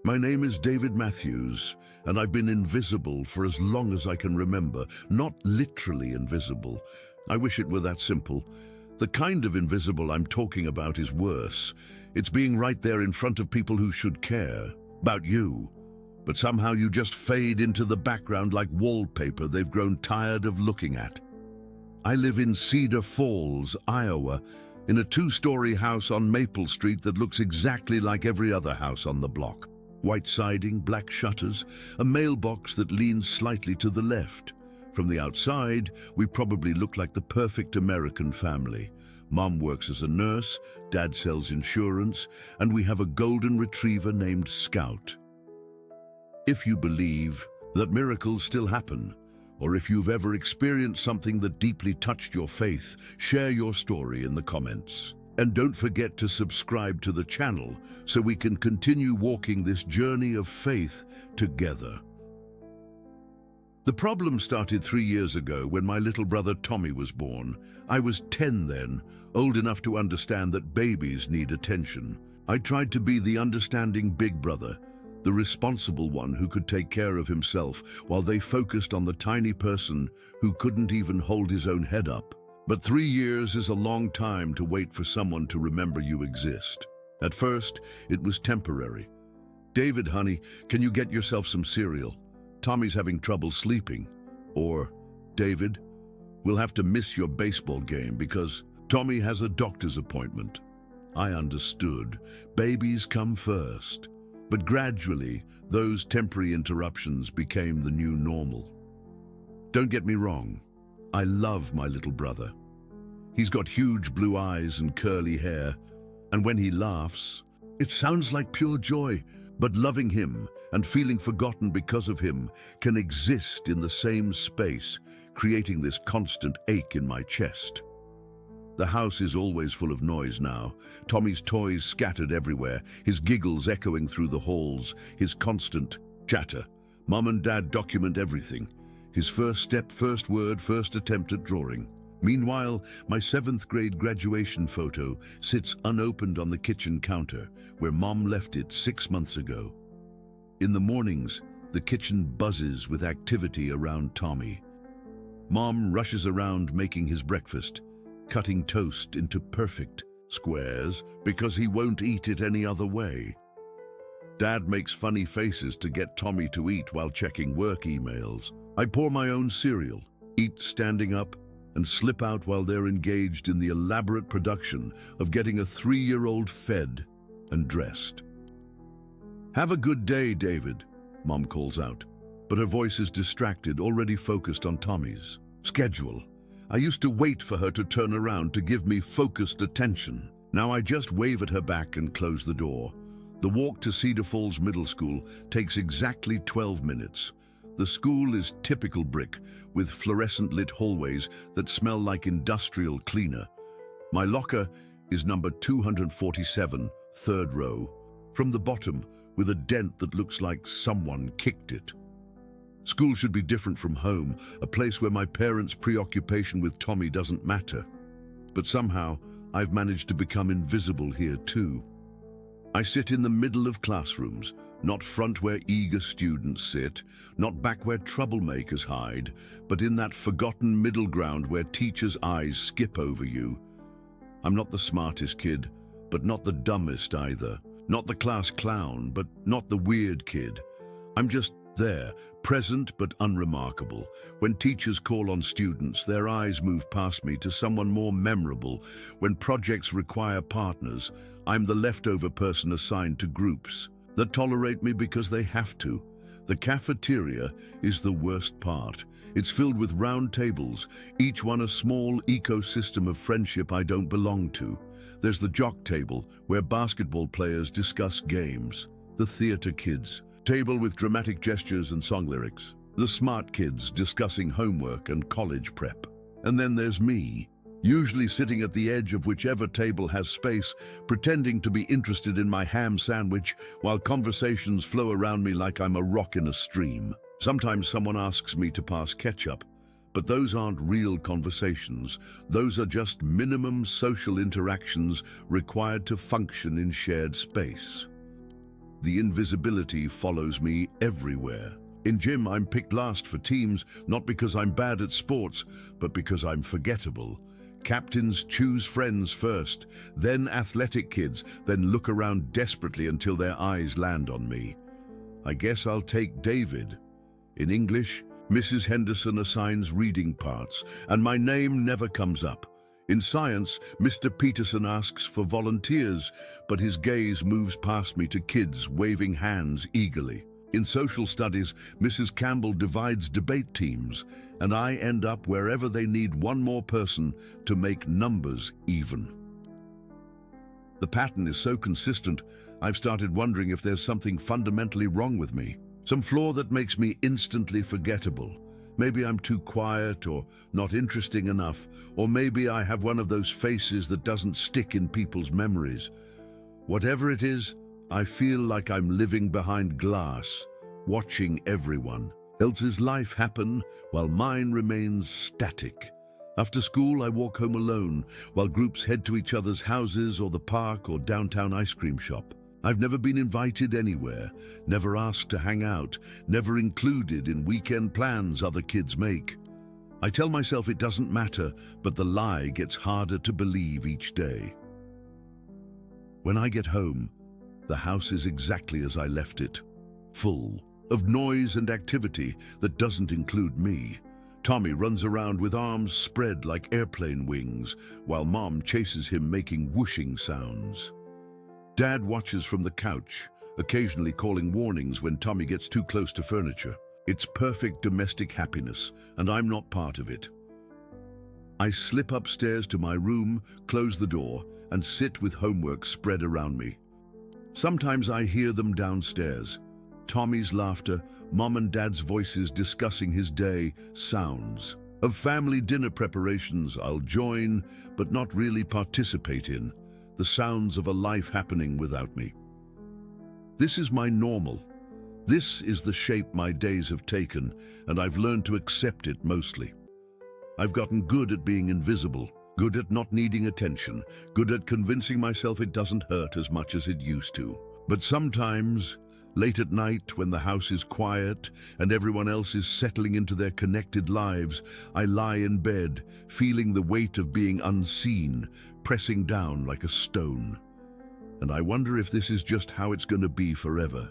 My name is David Matthews, and I've been invisible for as long as I can remember. Not literally invisible. I wish it were that simple. The kind of invisible I'm talking about is worse. It's being right there in front of people who should care about you. But somehow you just fade into the background like wallpaper they've grown tired of looking at. I live in Cedar Falls, Iowa, in a 2-story house on Maple Street that looks exactly like every other house on the block. White siding, black shutters, a mailbox that leans slightly to the left. From the outside, we probably look like the perfect American family. Mom works as a nurse, Dad sells insurance, and we have a golden retriever named Scout. If you believe that miracles still happen, or if you've ever experienced something that deeply touched your faith, share your story in the comments. And don't forget to subscribe to the channel so we can continue walking this journey of faith together. The problem started 3 years ago when my little brother Tommy was born. I was 10 then, old enough to understand that babies need attention. I tried to be the understanding big brother, the responsible one who could take care of himself while they focused on the tiny person who couldn't even hold his own head up. But 3 years is a long time to wait for someone to remember you exist. At first, it was temporary. David, honey, can you get yourself some cereal? Tommy's having trouble sleeping. Or, David, we'll have to miss your baseball game because Tommy has a doctor's appointment. I understood. Babies come first. But gradually, those temporary interruptions became the new normal. Don't get me wrong. I love my little brother. He's got huge blue eyes and curly hair, and when he laughs, it sounds like pure joy. But loving him and feeling forgotten because of him can exist in the same space, creating this constant ache in my chest. The house is always full of noise now. Tommy's toys scattered everywhere, his giggles echoing through the halls, his constant chatter. Mom and Dad document everything. His first step, first word, first attempt at drawing. Meanwhile, my 7th grade graduation photo sits unopened on the kitchen counter, where Mom left it 6 months ago. In the mornings, the kitchen buzzes with activity around Tommy. Mom rushes around making his breakfast, cutting toast into perfect squares because he won't eat it any other way. Dad makes funny faces to get Tommy to eat while checking work emails. I pour my own cereal, eat standing up, and slip out while they're engaged in the elaborate production of getting a 3-year-old fed and dressed. Have a good day, David, Mom calls out, but her voice is distracted, already focused on Tommy's schedule. I used to wait for her to turn around to give me focused attention. Now I just wave at her back and close the door. The walk to Cedar Falls Middle School takes exactly 12 minutes. The school is typical brick, with fluorescent lit hallways that smell like industrial cleaner. My locker is number 247, 3rd row, from the bottom, with a dent that looks like someone kicked it. School should be different from home, a place where my parents' preoccupation with Tommy doesn't matter. But somehow, I've managed to become invisible here too. I sit in the middle of classrooms, not front where eager students sit, not back where troublemakers hide, but in that forgotten middle ground where teachers' eyes skip over you. I'm not the smartest kid, but not the dumbest either. Not the class clown, but not the weird kid. I'm just there, present but unremarkable. When teachers call on students, their eyes move past me to someone more memorable. When projects require partners, I'm the leftover person assigned to groups that tolerate me because they have to. The cafeteria is the worst part. It's filled with round tables, each one a small ecosystem of friendship I don't belong to. There's the jock table, where basketball players discuss games. The theater kids, table with dramatic gestures and song lyrics. The smart kids discussing homework and college prep. And then there's me, usually sitting at the edge of whichever table has space, pretending to be interested in my ham sandwich while conversations flow around me like I'm a rock in a stream. Sometimes someone asks me to pass ketchup, but those aren't real conversations. Those are just minimum social interactions required to function in shared space. The invisibility follows me everywhere. In gym, I'm picked last for teams, not because I'm bad at sports, but because I'm forgettable. Captains choose friends first, then athletic kids, then look around desperately until their eyes land on me. I guess I'll take David. In English, Mrs. Henderson assigns reading parts, and my name never comes up. In science, Mr. Peterson asks for volunteers, but his gaze moves past me to kids waving hands eagerly. In social studies, Mrs. Campbell divides debate teams, and I end up wherever they need one more person to make numbers even. The pattern is so consistent, I've started wondering if there's something fundamentally wrong with me. Some flaw that makes me instantly forgettable. Maybe I'm too quiet or not interesting enough, or maybe I have one of those faces that doesn't stick in people's memories. Whatever it is, I feel like I'm living behind glass, watching everyone else's life happen while mine remains static. After school, I walk home alone, while groups head to each other's houses or the park or downtown ice cream shop. I've never been invited anywhere, never asked to hang out, never included in weekend plans other kids make. I tell myself it doesn't matter, but the lie gets harder to believe each day. When I get home, the house is exactly as I left it, full of noise and activity that doesn't include me. Tommy runs around with arms spread like airplane wings, while Mom chases him making whooshing sounds. Dad watches from the couch, occasionally calling warnings when Tommy gets too close to furniture. It's perfect domestic happiness, and I'm not part of it. I slip upstairs to my room, close the door, and sit with homework spread around me. Sometimes I hear them downstairs. Tommy's laughter, Mom and Dad's voices discussing his day, sounds of family dinner preparations I'll join, but not really participate in. The sounds of a life happening without me. This is my normal. This is the shape my days have taken, and I've learned to accept it mostly. I've gotten good at being invisible, good at not needing attention, good at convincing myself it doesn't hurt as much as it used to. But sometimes, late at night when the house is quiet and everyone else is settling into their connected lives, I lie in bed, feeling the weight of being unseen, pressing down like a stone. And I wonder if this is just how it's going to be forever.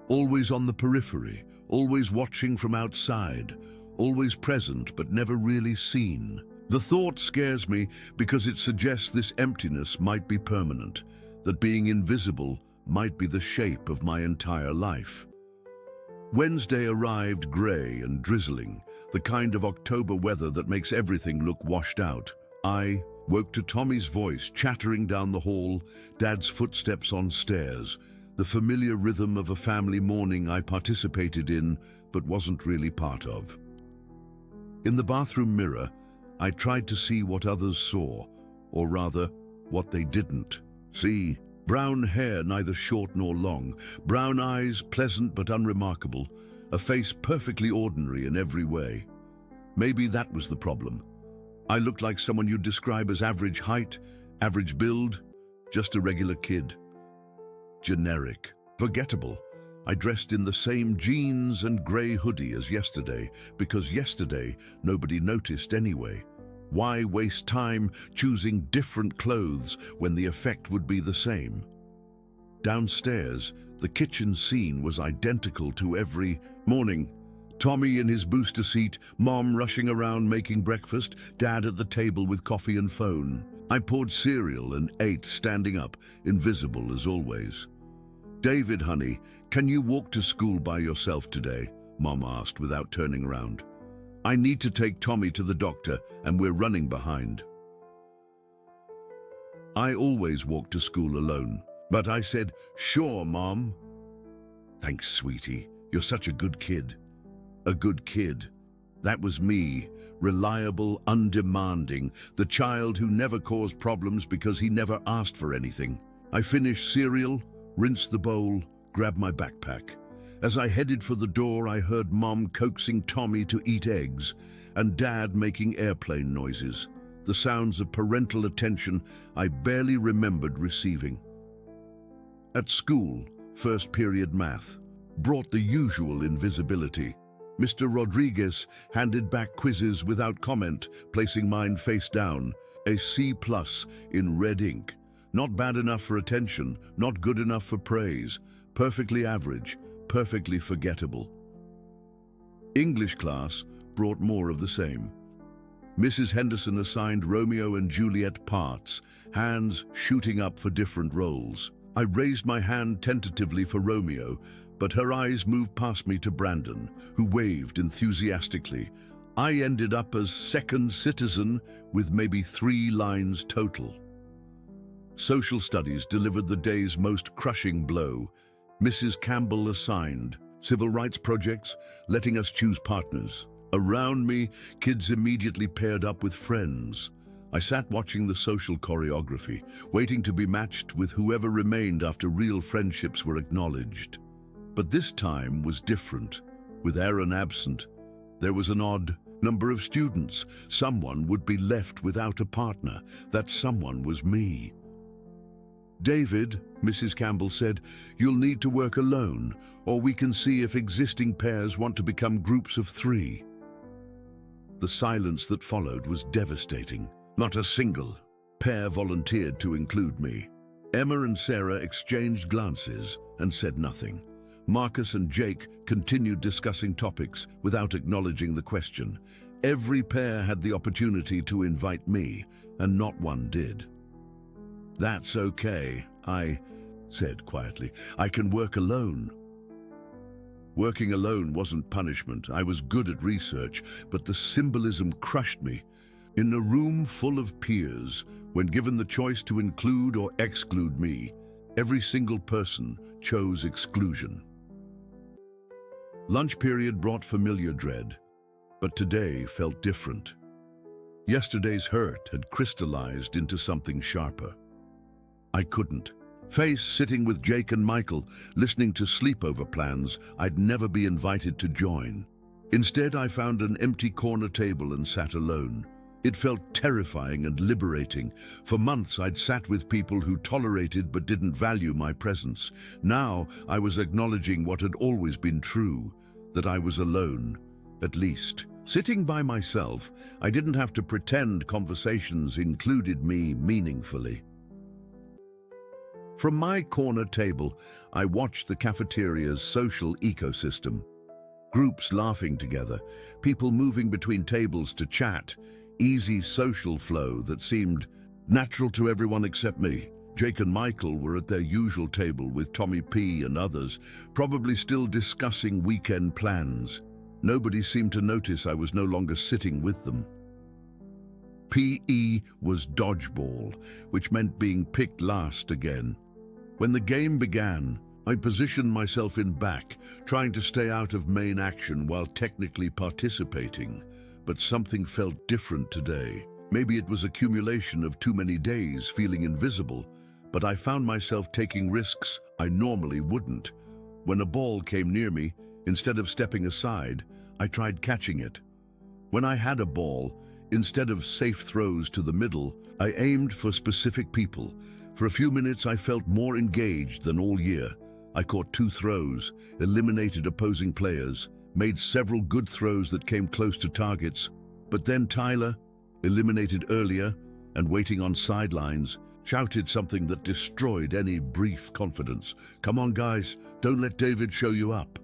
Always on the periphery, always watching from outside, always present but never really seen. The thought scares me because it suggests this emptiness might be permanent, that being invisible might be the shape of my entire life. Wednesday arrived grey and drizzling, the kind of October weather that makes everything look washed out. I woke to Tommy's voice chattering down the hall, Dad's footsteps on stairs, the familiar rhythm of a family morning I participated in but wasn't really part of. In the bathroom mirror, I tried to see what others saw, or rather, what they didn't see. Brown hair, neither short nor long, brown eyes, pleasant but unremarkable, a face perfectly ordinary in every way. Maybe that was the problem. I looked like someone you'd describe as average height, average build, just a regular kid. Generic. Forgettable. I dressed in the same jeans and grey hoodie as yesterday, because yesterday nobody noticed anyway. Why waste time choosing different clothes when the effect would be the same? Downstairs, the kitchen scene was identical to every morning. Tommy in his booster seat, Mom rushing around making breakfast, Dad at the table with coffee and phone. I poured cereal and ate standing up, invisible as always. "David, honey, can you walk to school by yourself today?" Mom asked without turning around. "I need to take Tommy to the doctor and we're running behind." I always walk to school alone, but I said, "Sure, Mom." "Thanks, sweetie. You're such a good kid." A good kid. That was me, reliable, undemanding, the child who never caused problems because he never asked for anything. I finished cereal, rinsed the bowl, grabbed my backpack. As I headed for the door, I heard Mom coaxing Tommy to eat eggs and Dad making airplane noises, the sounds of parental attention I barely remembered receiving. At school, First period math brought the usual invisibility. Mr. Rodriguez handed back quizzes without comment, placing mine face down, a C+ in red ink. Not bad enough for attention, not good enough for praise, perfectly average, perfectly forgettable. English class brought more of the same. Mrs. Henderson assigned Romeo and Juliet parts, hands shooting up for different roles. I raised my hand tentatively for Romeo, but her eyes moved past me to Brandon, who waved enthusiastically. I ended up as second citizen with maybe 3 lines total. Social studies delivered the day's most crushing blow. Mrs. Campbell assigned civil rights projects, letting us choose partners. Around me, kids immediately paired up with friends. I sat watching the social choreography, waiting to be matched with whoever remained after real friendships were acknowledged. But this time was different. With Aaron absent, there was an odd number of students. Someone would be left without a partner. That someone was me. David, Mrs. Campbell said, you'll need to work alone, or we can see if existing pairs want to become groups of 3. The silence that followed was devastating. Not a single pair volunteered to include me. Emma and Sarah exchanged glances and said nothing. Marcus and Jake continued discussing topics without acknowledging the question. Every pair had the opportunity to invite me, and not one did. That's okay, I said quietly. I can work alone. Working alone wasn't punishment. I was good at research, but the symbolism crushed me. In a room full of peers, when given the choice to include or exclude me, every single person chose exclusion. Lunch period brought familiar dread, but today felt different. Yesterday's hurt had crystallized into something sharper. I couldn't face sitting with Jake and Michael, listening to sleepover plans I'd never be invited to join. Instead, I found an empty corner table and sat alone. It felt terrifying and liberating. For months, I'd sat with people who tolerated but didn't value my presence. Now, I was acknowledging what had always been true, that I was alone, at least. Sitting by myself, I didn't have to pretend conversations included me meaningfully. From my corner table, I watched the cafeteria's social ecosystem. Groups laughing together, people moving between tables to chat, easy social flow that seemed natural to everyone except me. Jake and Michael were at their usual table with Tommy P and others, probably still discussing weekend plans. Nobody seemed to notice I was no longer sitting with them. PE was dodgeball, which meant being picked last again. When the game began, I positioned myself in back, trying to stay out of main action while technically participating. But something felt different today. Maybe it was accumulation of too many days feeling invisible, but I found myself taking risks I normally wouldn't. When a ball came near me, instead of stepping aside, I tried catching it. When I had a ball, instead of safe throws to the middle, I aimed for specific people. For a few minutes, I felt more engaged than all year. I caught 2 throws, eliminated opposing players, made several good throws that came close to targets. But then Tyler, eliminated earlier and waiting on sidelines, shouted something that destroyed any brief confidence. Come on, guys, don't let David show you up.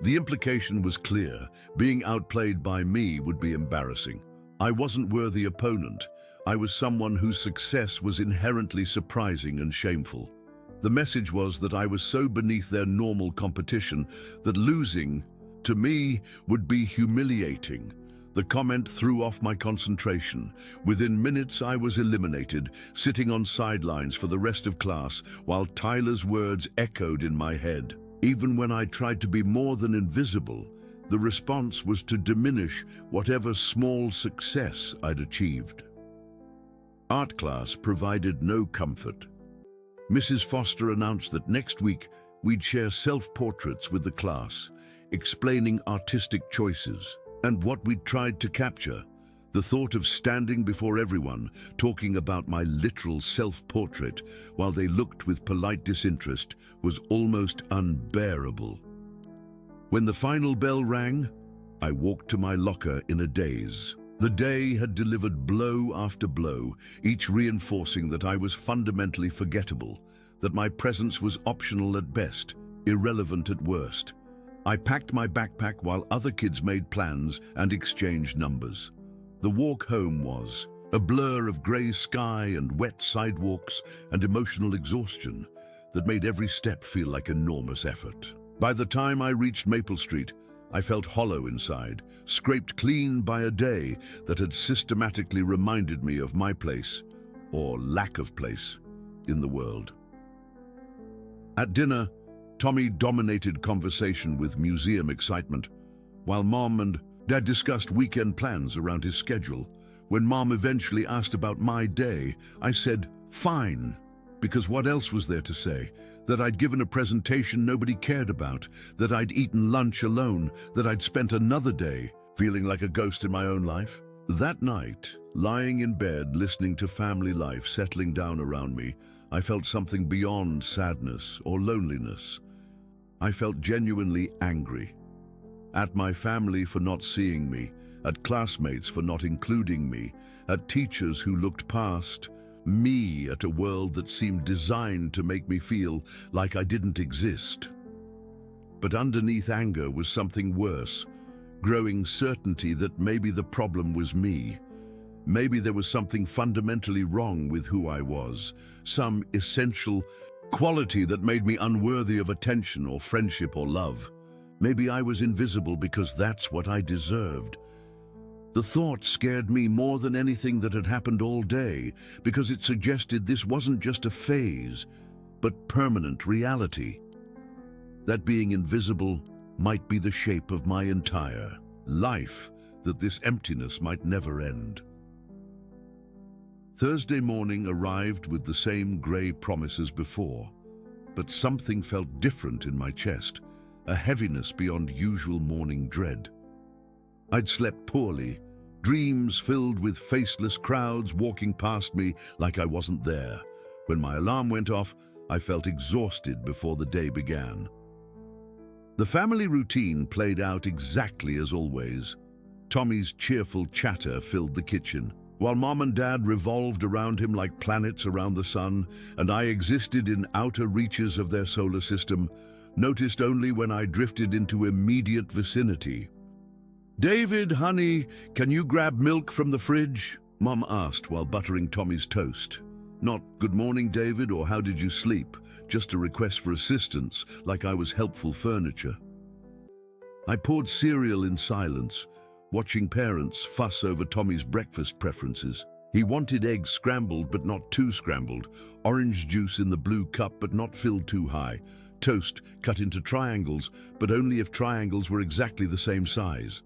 The implication was clear. Being outplayed by me would be embarrassing. I wasn't worthy opponent. I was someone whose success was inherently surprising and shameful. The message was that I was so beneath their normal competition that losing, to me, would be humiliating. The comment threw off my concentration. Within minutes, I was eliminated, sitting on sidelines for the rest of class, while Tyler's words echoed in my head. Even when I tried to be more than invisible, the response was to diminish whatever small success I'd achieved. Art class provided no comfort. Mrs. Foster announced that next week we'd share self-portraits with the class, explaining artistic choices and what we'd tried to capture. The thought of standing before everyone, talking about my literal self-portrait while they looked with polite disinterest, was almost unbearable. When the final bell rang, I walked to my locker in a daze. The day had delivered blow after blow, each reinforcing that I was fundamentally forgettable, that my presence was optional at best, irrelevant at worst. I packed my backpack while other kids made plans and exchanged numbers. The walk home was a blur of grey sky and wet sidewalks and emotional exhaustion that made every step feel like enormous effort. By the time I reached Maple Street, I felt hollow inside, scraped clean by a day that had systematically reminded me of my place, or lack of place, in the world. At dinner, Tommy dominated conversation with museum excitement, while Mom and Dad discussed weekend plans around his schedule. When Mom eventually asked about my day, I said, fine, because what else was there to say? That I'd given a presentation nobody cared about, that I'd eaten lunch alone, that I'd spent another day feeling like a ghost in my own life. That night, lying in bed, listening to family life settling down around me, I felt something beyond sadness or loneliness. I felt genuinely angry. At my family for not seeing me, at classmates for not including me, at teachers who looked past me, at a world that seemed designed to make me feel like I didn't exist. But underneath anger was something worse, growing certainty that maybe the problem was me. Maybe there was something fundamentally wrong with who I was, some essential quality that made me unworthy of attention or friendship or love. Maybe I was invisible because that's what I deserved. The thought scared me more than anything that had happened all day, because it suggested this wasn't just a phase, but permanent reality. That being invisible might be the shape of my entire life, that this emptiness might never end. Thursday morning arrived with the same grey promise as before, but something felt different in my chest, a heaviness beyond usual morning dread. I'd slept poorly, dreams filled with faceless crowds walking past me like I wasn't there. When my alarm went off, I felt exhausted before the day began. The family routine played out exactly as always. Tommy's cheerful chatter filled the kitchen, while Mom and Dad revolved around him like planets around the sun, and I existed in outer reaches of their solar system, noticed only when I drifted into immediate vicinity. "David, honey, can you grab milk from the fridge?" Mom asked while buttering Tommy's toast. Not "Good morning, David," or "How did you sleep?" Just a request for assistance, like I was helpful furniture. I poured cereal in silence, watching parents fuss over Tommy's breakfast preferences. He wanted eggs scrambled but not too scrambled, orange juice in the blue cup but not filled too high, toast cut into triangles but only if triangles were exactly the same size.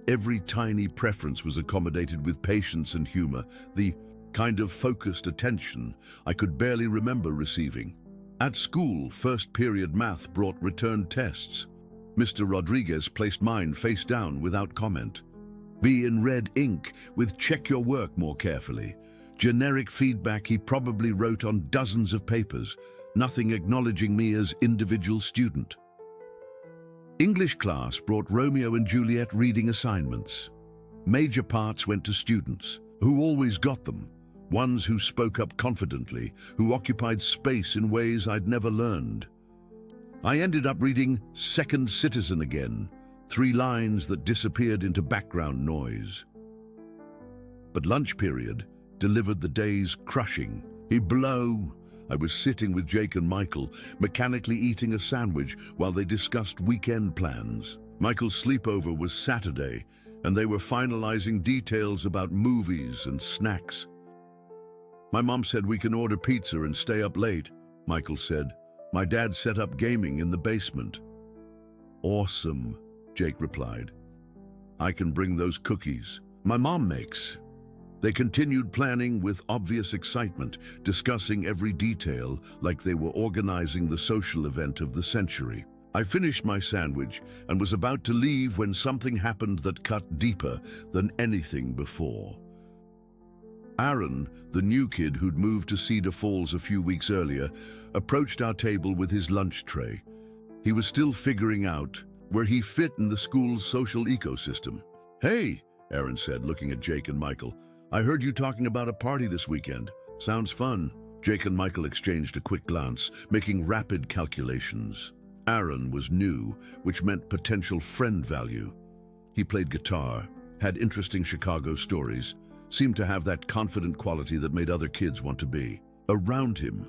Every tiny preference was accommodated with patience and humor, the kind of focused attention I could barely remember receiving. At school, first period math brought return tests. Mr. Rodriguez placed mine face down without comment. B in red ink with "check your work more carefully." Generic feedback he probably wrote on dozens of papers, nothing acknowledging me as individual student. English class brought Romeo and Juliet reading assignments. Major parts went to students, who always got them, ones who spoke up confidently, who occupied space in ways I'd never learned. I ended up reading Second Citizen again, 3 lines that disappeared into background noise. But lunch period delivered the day's crushing. Blow. I was sitting with Jake and Michael, mechanically eating a sandwich while they discussed weekend plans. Michael's sleepover was Saturday, and they were finalizing details about movies and snacks. "My mom said we can order pizza and stay up late," Michael said. "My dad set up gaming in the basement." "Awesome," Jake replied. "I can bring those cookies my mom makes." They continued planning with obvious excitement, discussing every detail like they were organizing the social event of the century. I finished my sandwich and was about to leave when something happened that cut deeper than anything before. Aaron, the new kid who'd moved to Cedar Falls a few weeks earlier, approached our table with his lunch tray. He was still figuring out where he fit in the school's social ecosystem. "Hey," Aaron said, looking at Jake and Michael. "I heard you talking about a party this weekend. Sounds fun." Jake and Michael exchanged a quick glance, making rapid calculations. Aaron was new, which meant potential friend value. He played guitar, had interesting Chicago stories, seemed to have that confident quality that made other kids want to be around him.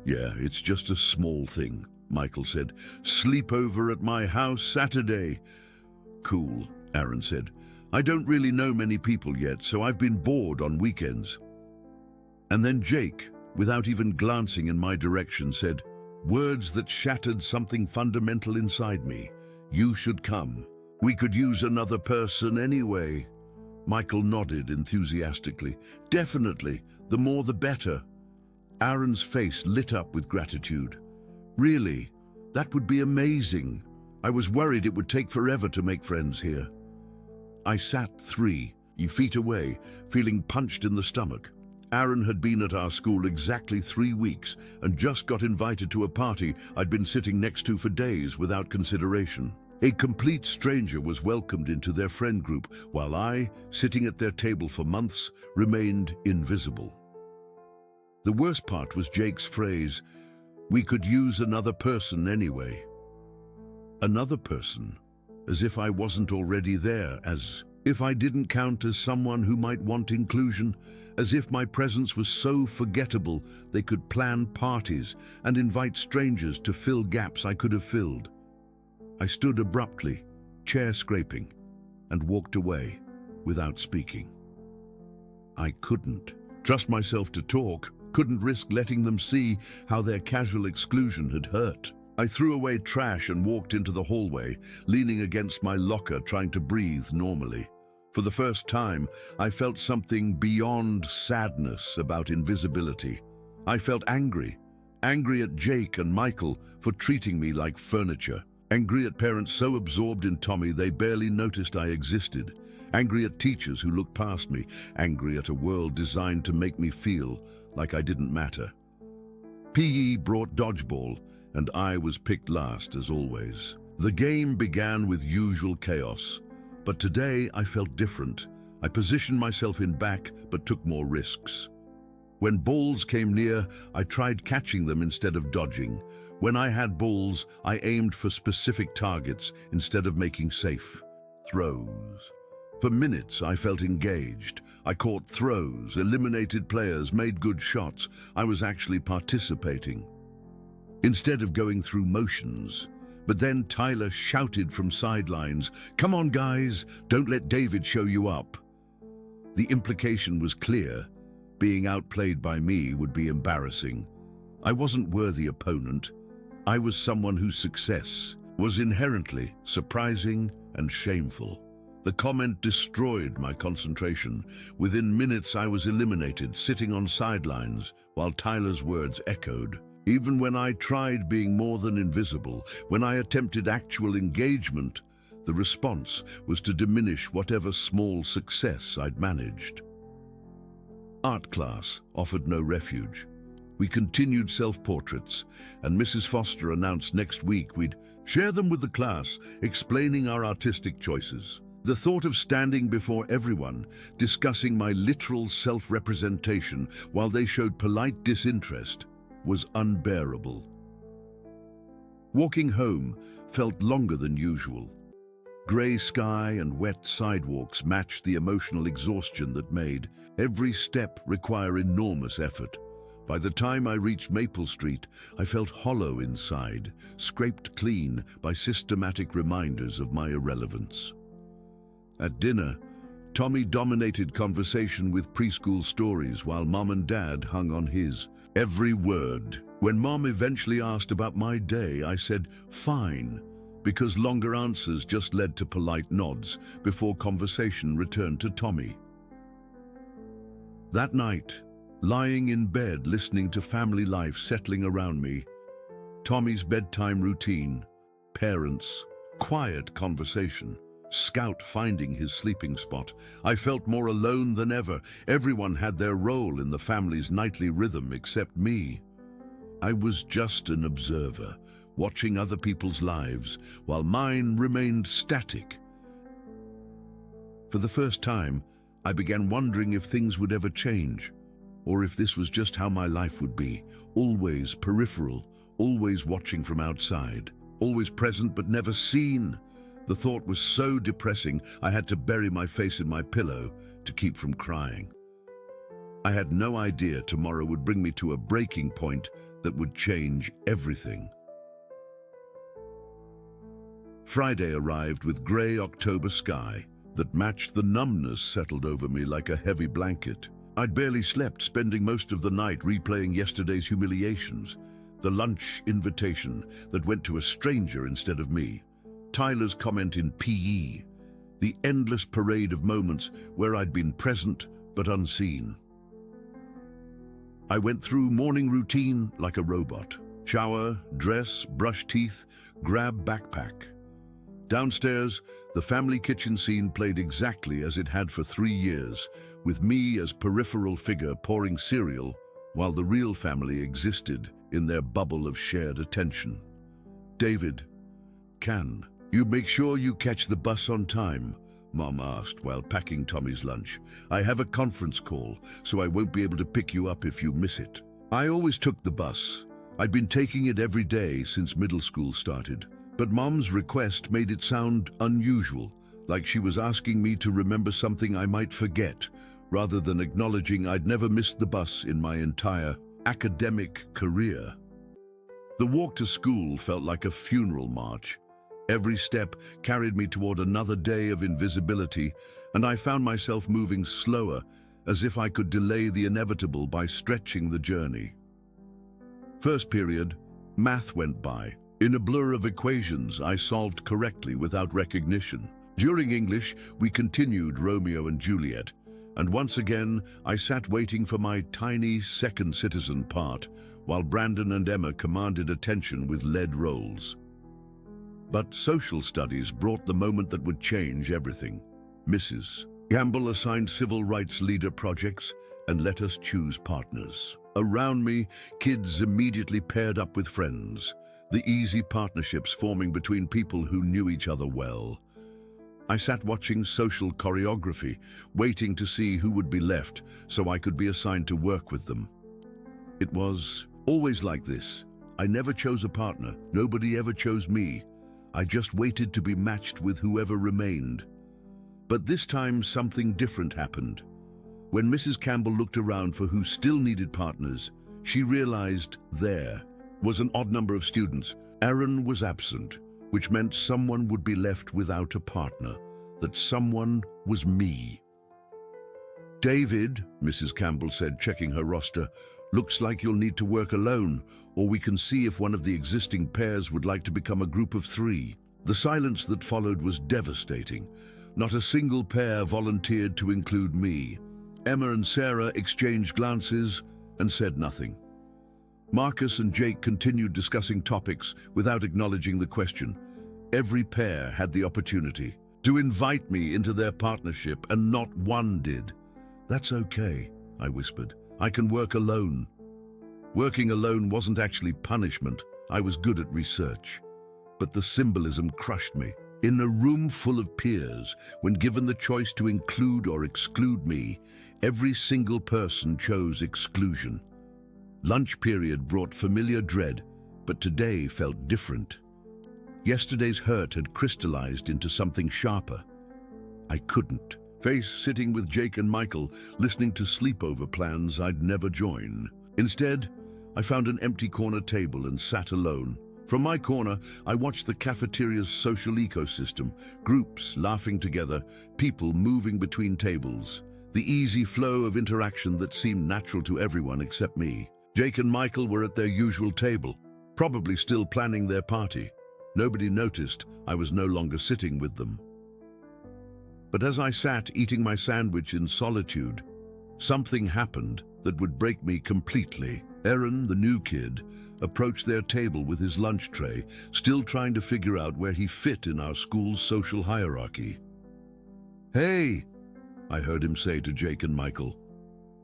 "Yeah, it's just a small thing," Michael said. "Sleep over at my house Saturday." "Cool," Aaron said. "I don't really know many people yet, so I've been bored on weekends." And then Jake, without even glancing in my direction, said, words that shattered something fundamental inside me. "You should come. We could use another person anyway." Michael nodded enthusiastically. "Definitely. The more the better." Aaron's face lit up with gratitude. "Really? That would be amazing. I was worried it would take forever to make friends here." I sat 3 feet away, feeling punched in the stomach. Aaron had been at our school exactly 3 weeks and just got invited to a party I'd been sitting next to for days without consideration. A complete stranger was welcomed into their friend group, while I, sitting at their table for months, remained invisible. The worst part was Jake's phrase, "We could use another person anyway." Another person, as if I wasn't already there, as if I didn't count as someone who might want inclusion, as if my presence was so forgettable they could plan parties and invite strangers to fill gaps I could have filled. I stood abruptly, chair scraping, and walked away without speaking. I couldn't trust myself to talk, couldn't risk letting them see how their casual exclusion had hurt. I threw away trash and walked into the hallway, leaning against my locker, trying to breathe normally. For the first time, I felt something beyond sadness about invisibility. I felt angry at Jake and Michael for treating me like furniture. Angry at parents so absorbed in Tommy they barely noticed I existed. Angry at teachers who looked past me. Angry at a world designed to make me feel like I didn't matter. PE brought dodgeball, and I was picked last as always. The game began with usual chaos, but today I felt different. I positioned myself in back, but took more risks. When balls came near, I tried catching them instead of dodging. When I had balls, I aimed for specific targets instead of making safe throws. For minutes, I felt engaged. I caught throws, eliminated players, made good shots. I was actually participating, instead of going through motions. But then Tyler shouted from sidelines, "Come on, guys, don't let David show you up." The implication was clear. Being outplayed by me would be embarrassing. I wasn't worthy opponent. I was someone whose success was inherently surprising and shameful. The comment destroyed my concentration. Within minutes, I was eliminated, sitting on sidelines, while Tyler's words echoed. Even when I tried being more than invisible, when I attempted actual engagement, the response was to diminish whatever small success I'd managed. Art class offered no refuge. We continued self-portraits, and Mrs. Foster announced next week we'd share them with the class, explaining our artistic choices. The thought of standing before everyone, discussing my literal self-representation while they showed polite disinterest, was unbearable. Walking home felt longer than usual. Grey sky and wet sidewalks matched the emotional exhaustion that made every step require enormous effort. By the time I reached Maple Street, I felt hollow inside, scraped clean by systematic reminders of my irrelevance. At dinner, Tommy dominated conversation with preschool stories while Mom and Dad hung on his every word. When Mom eventually asked about my day, I said, "Fine," because longer answers just led to polite nods before conversation returned to Tommy. That night, lying in bed listening to family life settling around me, Tommy's bedtime routine parents, quiet conversation, Scout finding his sleeping spot. I felt more alone than ever. Everyone had their role in the family's nightly rhythm except me. I was just an observer, watching other people's lives, while mine remained static. For the first time, I began wondering if things would ever change, or if this was just how my life would be, always peripheral, always watching from outside, always present but never seen. The thought was so depressing, I had to bury my face in my pillow to keep from crying. I had no idea tomorrow would bring me to a breaking point that would change everything. Friday arrived with grey October sky that matched the numbness settled over me like a heavy blanket. I'd barely slept, spending most of the night replaying yesterday's humiliations, the lunch invitation that went to a stranger instead of me, Tyler's comment in PE, the endless parade of moments where I'd been present but unseen. I went through morning routine like a robot. Shower, dress, brush teeth, grab backpack. Downstairs, the family kitchen scene played exactly as it had for 3 years, with me as peripheral figure pouring cereal, while the real family existed in their bubble of shared attention. David, can you make sure you catch the bus on time? Mom asked while packing Tommy's lunch. I have a conference call, so I won't be able to pick you up if you miss it. I always took the bus. I'd been taking it every day since middle school started, but Mom's request made it sound unusual, like she was asking me to remember something I might forget, rather than acknowledging I'd never missed the bus in my entire academic career. The walk to school felt like a funeral march. Every step carried me toward another day of invisibility, and I found myself moving slower, as if I could delay the inevitable by stretching the journey. First period, math went by. In a blur of equations, I solved correctly without recognition. During English, we continued Romeo and Juliet, and once again, I sat waiting for my tiny second citizen part, while Brandon and Emma commanded attention with lead roles. But social studies brought the moment that would change everything. Mrs. Campbell assigned civil rights leader projects and let us choose partners. Around me, kids immediately paired up with friends, the easy partnerships forming between people who knew each other well. I sat watching social choreography, waiting to see who would be left so I could be assigned to work with them. It was always like this. I never chose a partner. Nobody ever chose me. I just waited to be matched with whoever remained. But this time something different happened. When Mrs. Campbell looked around for who still needed partners, she realized there was an odd number of students. Aaron was absent, which meant someone would be left without a partner. That someone was me. David, Mrs. Campbell said, checking her roster, looks like you'll need to work alone, or we can see if one of the existing pairs would like to become a group of 3. The silence that followed was devastating. Not a single pair volunteered to include me. Emma and Sarah exchanged glances and said nothing. Marcus and Jake continued discussing topics without acknowledging the question. Every pair had the opportunity to invite me into their partnership, and not one did. That's okay, I whispered. I can work alone. Working alone wasn't actually punishment. I was good at research. But the symbolism crushed me. In a room full of peers, when given the choice to include or exclude me, every single person chose exclusion. Lunch period brought familiar dread, but today felt different. Yesterday's hurt had crystallized into something sharper. I couldn't face sitting with Jake and Michael, listening to sleepover plans I'd never join. Instead, I found an empty corner table and sat alone. From my corner, I watched the cafeteria's social ecosystem, groups laughing together, people moving between tables, the easy flow of interaction that seemed natural to everyone except me. Jake and Michael were at their usual table, probably still planning their party. Nobody noticed I was no longer sitting with them. But as I sat eating my sandwich in solitude, something happened that would break me completely. Aaron, the new kid, approached their table with his lunch tray, still trying to figure out where he fit in our school's social hierarchy. "Hey," I heard him say to Jake and Michael.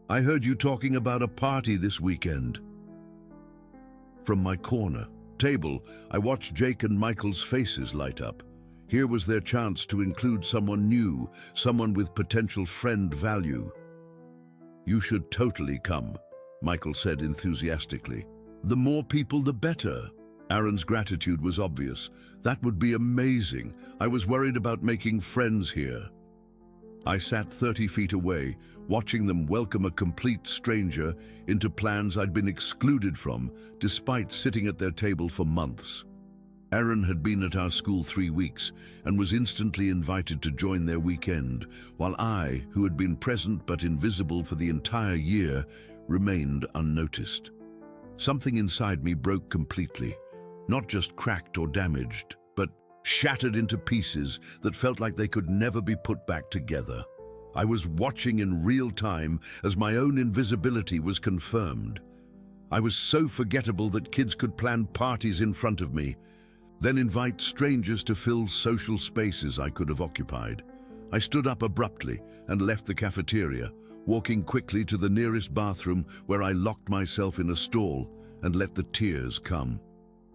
"I heard you talking about a party this weekend." From my corner table, I watched Jake and Michael's faces light up. Here was their chance to include someone new, someone with potential friend value. "You should totally come," Michael said enthusiastically. "The more people, the better." Aaron's gratitude was obvious. "That would be amazing. I was worried about making friends here." I sat 30 feet away, watching them welcome a complete stranger into plans I'd been excluded from, despite sitting at their table for months. Aaron had been at our school 3 weeks and was instantly invited to join their weekend, while I, who had been present but invisible for the entire year, remained unnoticed. Something inside me broke completely, not just cracked or damaged, but shattered into pieces that felt like they could never be put back together. I was watching in real time as my own invisibility was confirmed. I was so forgettable that kids could plan parties in front of me, then invite strangers to fill social spaces I could have occupied. I stood up abruptly and left the cafeteria, walking quickly to the nearest bathroom where I locked myself in a stall and let the tears come.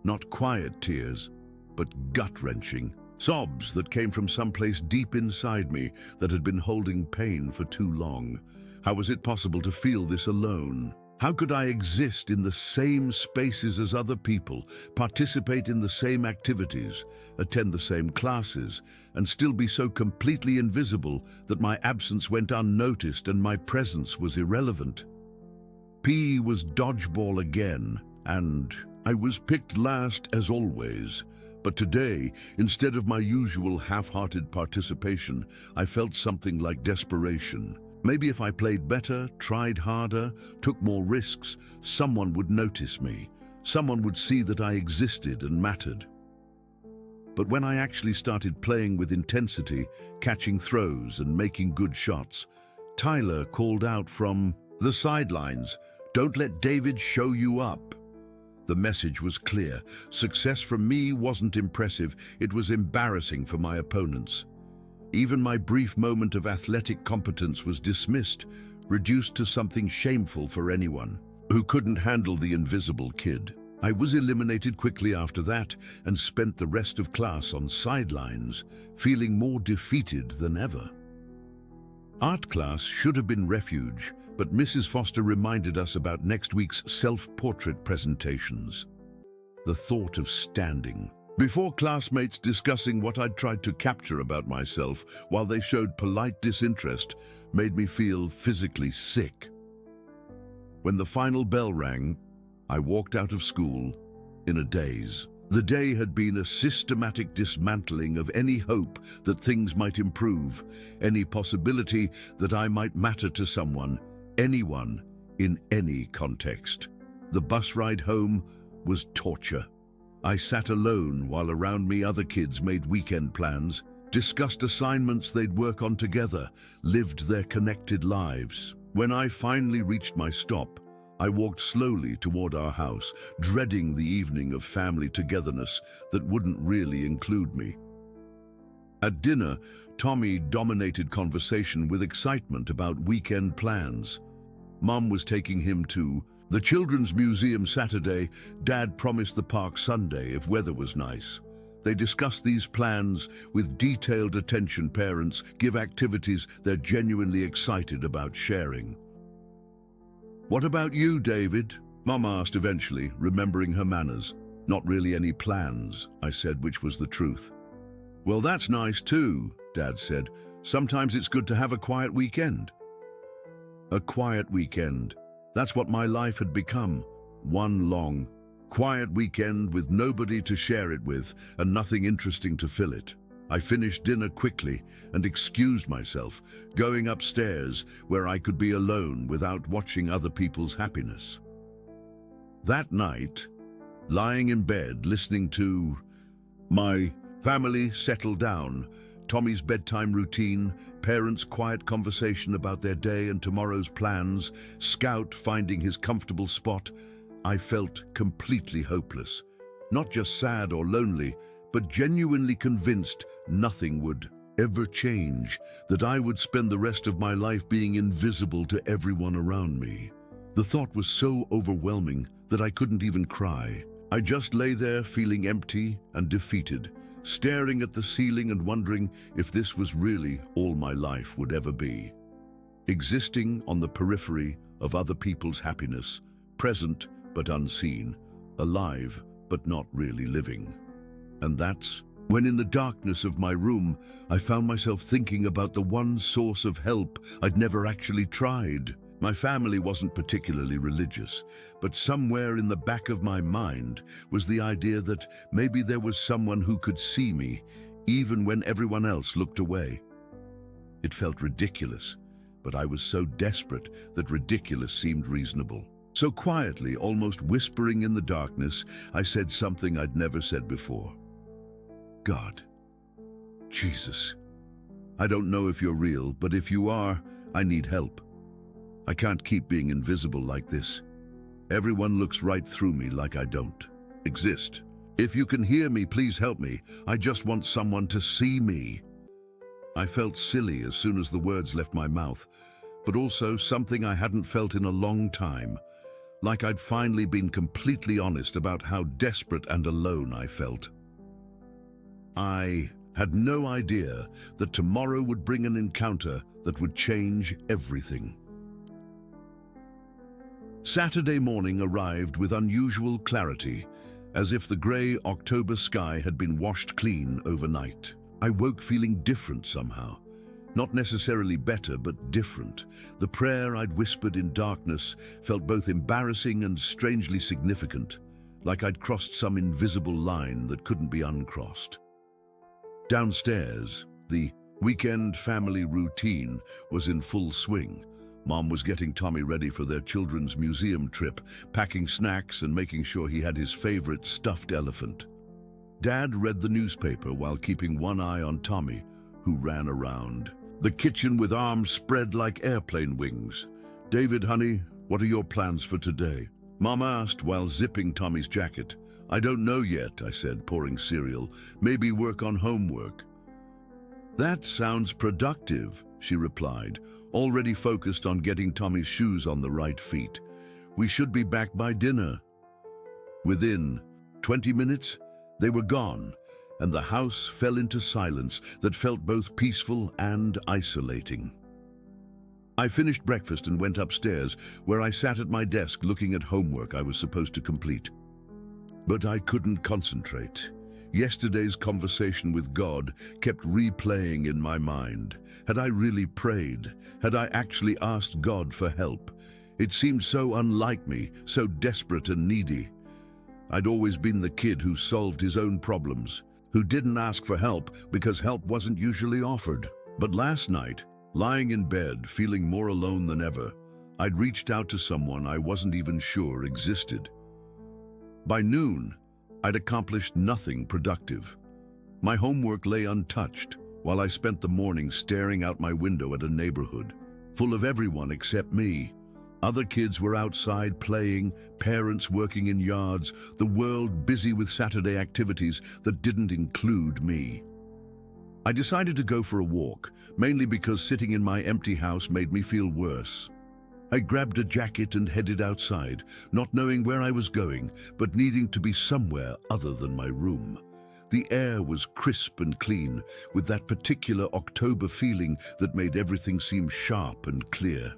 Not quiet tears, but gut-wrenching. Sobs that came from someplace deep inside me that had been holding pain for too long. How was it possible to feel this alone? How could I exist in the same spaces as other people, participate in the same activities, attend the same classes, and still be so completely invisible that my absence went unnoticed and my presence was irrelevant? PE was dodgeball again, and I was picked last as always. But today, instead of my usual half-hearted participation, I felt something like desperation. Maybe if I played better, tried harder, took more risks, someone would notice me. Someone would see that I existed and mattered. But when I actually started playing with intensity, catching throws and making good shots, Tyler called out from the sidelines, "Don't let David show you up." The message was clear. Success from me wasn't impressive, it was embarrassing for my opponents. Even my brief moment of athletic competence was dismissed, reduced to something shameful for anyone who couldn't handle the invisible kid. I was eliminated quickly after that and spent the rest of class on sidelines, feeling more defeated than ever. Art class should have been refuge, but Mrs. Foster reminded us about next week's self-portrait presentations. The thought of standing before classmates discussing what I'd tried to capture about myself while they showed polite disinterest made me feel physically sick. When the final bell rang, I walked out of school in a daze. The day had been a systematic dismantling of any hope that things might improve, any possibility that I might matter to someone, anyone, in any context. The bus ride home was torture. I sat alone while around me other kids made weekend plans, discussed assignments they'd work on together, lived their connected lives. When I finally reached my stop, I walked slowly toward our house, dreading the evening of family togetherness that wouldn't really include me. At dinner, Tommy dominated conversation with excitement about weekend plans. Mum was taking him to the Children's Museum Saturday, Dad promised the park Sunday if weather was nice. They discussed these plans with detailed attention. Parents give activities they're genuinely excited about sharing. "What about you, David?" Mum asked eventually, remembering her manners. "Not really any plans," I said, which was the truth. "Well, that's nice too," Dad said. "Sometimes it's good to have a quiet weekend." A quiet weekend. That's what my life had become. One long, quiet weekend with nobody to share it with and nothing interesting to fill it. I finished dinner quickly and excused myself, going upstairs where I could be alone without watching other people's happiness. That night, lying in bed listening to my family settle down, Tommy's bedtime routine, parents' quiet conversation about their day and tomorrow's plans, Scout finding his comfortable spot, I felt completely hopeless. Not just sad or lonely, but genuinely convinced nothing would ever change, that I would spend the rest of my life being invisible to everyone around me. The thought was so overwhelming that I couldn't even cry. I just lay there feeling empty and defeated, staring at the ceiling and wondering if this was really all my life would ever be. Existing on the periphery of other people's happiness, present but unseen, alive but not really living. And that's when in the darkness of my room, I found myself thinking about the one source of help I'd never actually tried. My family wasn't particularly religious, but somewhere in the back of my mind was the idea that maybe there was someone who could see me, even when everyone else looked away. It felt ridiculous, but I was so desperate that ridiculous seemed reasonable. So quietly, almost whispering in the darkness, I said something I'd never said before. God, Jesus, I don't know if you're real, but if you are, I need help. I can't keep being invisible like this. Everyone looks right through me like I don't exist. If you can hear me, please help me. I just want someone to see me. I felt silly as soon as the words left my mouth, but also something I hadn't felt in a long time, like I'd finally been completely honest about how desperate and alone I felt. I had no idea that tomorrow would bring an encounter that would change everything. Saturday morning arrived with unusual clarity, as if the grey October sky had been washed clean overnight. I woke feeling different somehow. Not necessarily better, but different. The prayer I'd whispered in darkness felt both embarrassing and strangely significant, like I'd crossed some invisible line that couldn't be uncrossed. Downstairs, the weekend family routine was in full swing. Mom was getting Tommy ready for their children's museum trip, packing snacks and making sure he had his favorite stuffed elephant. Dad read the newspaper while keeping one eye on Tommy, who ran around the kitchen with arms spread like airplane wings. "David, honey, what are your plans for today?" Mom asked while zipping Tommy's jacket. "I don't know yet," I said, pouring cereal. "Maybe work on homework." "That sounds productive," she replied, already focused on getting Tommy's shoes on the right feet. "We should be back by dinner." Within 20 minutes, they were gone, and the house fell into silence that felt both peaceful and isolating. I finished breakfast and went upstairs, where I sat at my desk looking at homework I was supposed to complete. But I couldn't concentrate. Yesterday's conversation with God kept replaying in my mind. Had I really prayed? Had I actually asked God for help? It seemed so unlike me, so desperate and needy. I'd always been the kid who solved his own problems, who didn't ask for help because help wasn't usually offered. But last night, lying in bed, feeling more alone than ever, I'd reached out to someone I wasn't even sure existed. By noon, I'd accomplished nothing productive. My homework lay untouched, while I spent the morning staring out my window at a neighborhood, full of everyone except me. Other kids were outside playing, parents working in yards, the world busy with Saturday activities that didn't include me. I decided to go for a walk, mainly because sitting in my empty house made me feel worse. I grabbed a jacket and headed outside, not knowing where I was going, but needing to be somewhere other than my room. The air was crisp and clean, with that particular October feeling that made everything seem sharp and clear.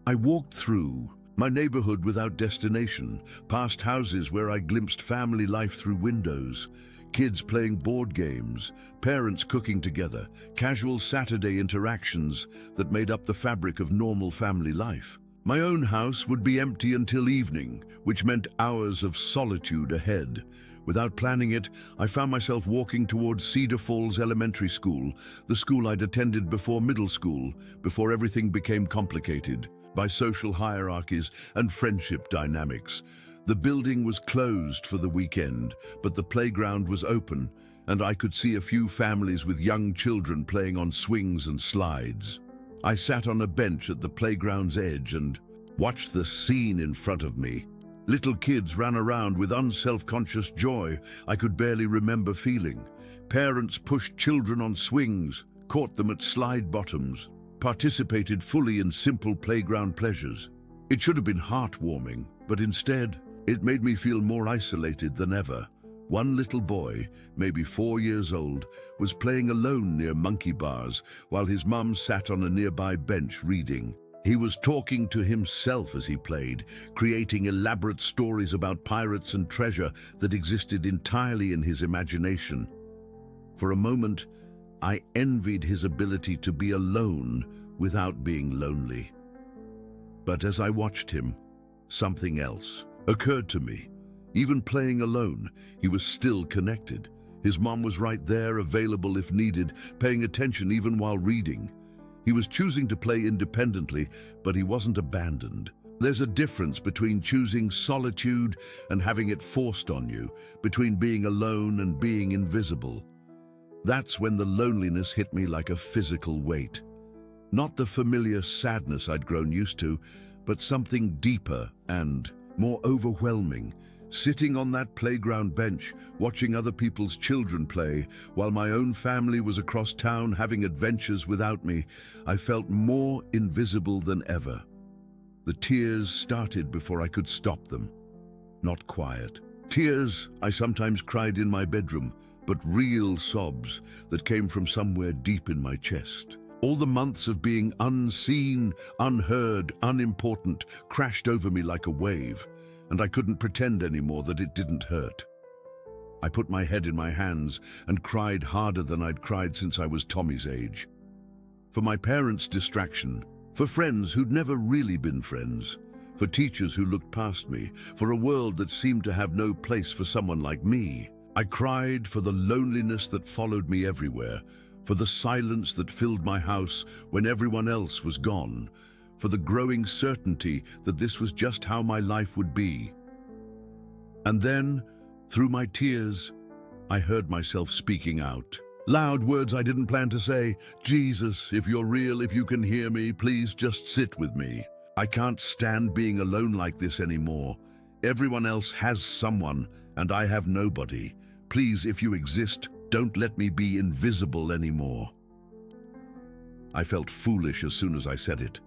I walked through my neighborhood without destination, past houses where I glimpsed family life through windows. Kids playing board games, parents cooking together, casual Saturday interactions that made up the fabric of normal family life. My own house would be empty until evening, which meant hours of solitude ahead. Without planning it, I found myself walking towards Cedar Falls Elementary School, the school I'd attended before middle school, before everything became complicated by social hierarchies and friendship dynamics. The building was closed for the weekend, but the playground was open, and I could see a few families with young children playing on swings and slides. I sat on a bench at the playground's edge and watched the scene in front of me. Little kids ran around with unself-conscious joy I could barely remember feeling. Parents pushed children on swings, caught them at slide bottoms, participated fully in simple playground pleasures. It should have been heartwarming, but instead, it made me feel more isolated than ever. One little boy, maybe 4 years old, was playing alone near monkey bars while his mum sat on a nearby bench reading. He was talking to himself as he played, creating elaborate stories about pirates and treasure that existed entirely in his imagination. For a moment, I envied his ability to be alone without being lonely. But as I watched him, something else occurred to me. Even playing alone, he was still connected. His mom was right there, available if needed, paying attention even while reading. He was choosing to play independently, but he wasn't abandoned. There's a difference between choosing solitude and having it forced on you, between being alone and being invisible. That's when the loneliness hit me like a physical weight. Not the familiar sadness I'd grown used to, but something deeper and more overwhelming. Sitting on that playground bench, watching other people's children play, while my own family was across town having adventures without me, I felt more invisible than ever. The tears started before I could stop them. Not quiet tears I sometimes cried in my bedroom, but real sobs that came from somewhere deep in my chest. All the months of being unseen, unheard, unimportant crashed over me like a wave, and I couldn't pretend anymore that it didn't hurt. I put my head in my hands and cried harder than I'd cried since I was Tommy's age. For my parents' distraction, for friends who'd never really been friends, for teachers who looked past me, for a world that seemed to have no place for someone like me. I cried for the loneliness that followed me everywhere, for the silence that filled my house when everyone else was gone, for the growing certainty that this was just how my life would be. And then, through my tears, I heard myself speaking out. Loud words I didn't plan to say. Jesus, if you're real, if you can hear me, please just sit with me. I can't stand being alone like this anymore. Everyone else has someone, and I have nobody. Please, if you exist, don't let me be invisible anymore. I felt foolish as soon as I said it,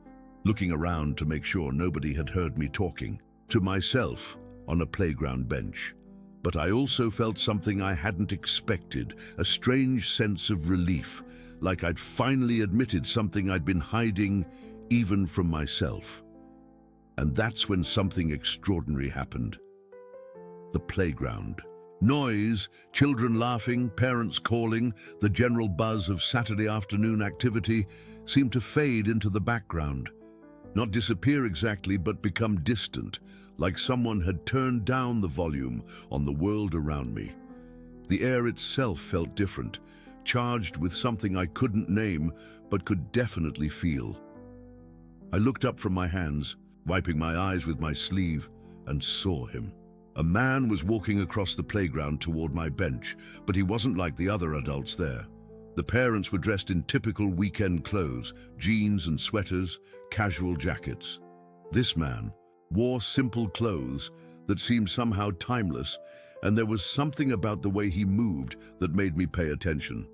looking around to make sure nobody had heard me talking to myself on a playground bench. But I also felt something I hadn't expected, a strange sense of relief, like I'd finally admitted something I'd been hiding even from myself. And that's when something extraordinary happened. The playground. Noise, children laughing, parents calling, the general buzz of Saturday afternoon activity seemed to fade into the background. Not disappear exactly, but become distant, like someone had turned down the volume on the world around me. The air itself felt different, charged with something I couldn't name, but could definitely feel. I looked up from my hands, wiping my eyes with my sleeve, and saw him. A man was walking across the playground toward my bench, but he wasn't like the other adults there. The parents were dressed in typical weekend clothes, jeans and sweaters, casual jackets. This man wore simple clothes that seemed somehow timeless, and there was something about the way he moved that made me pay attention.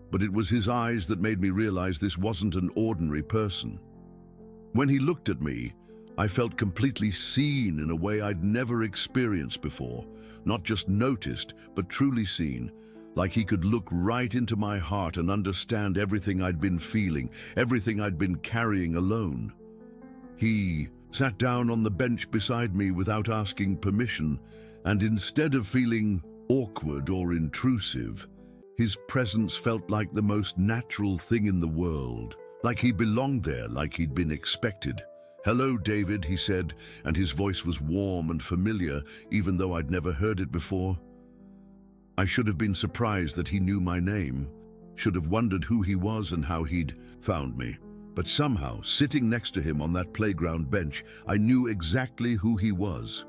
But it was his eyes that made me realize this wasn't an ordinary person. When he looked at me, I felt completely seen in a way I'd never experienced before, not just noticed, but truly seen, like he could look right into my heart and understand everything I'd been feeling, everything I'd been carrying alone. He sat down on the bench beside me without asking permission, and instead of feeling awkward or intrusive, his presence felt like the most natural thing in the world, like he belonged there, like he'd been expected. "Hello, David," he said, and his voice was warm and familiar, even though I'd never heard it before. I should have been surprised that he knew my name, should have wondered who he was and how he'd found me. But somehow, sitting next to him on that playground bench, I knew exactly who he was.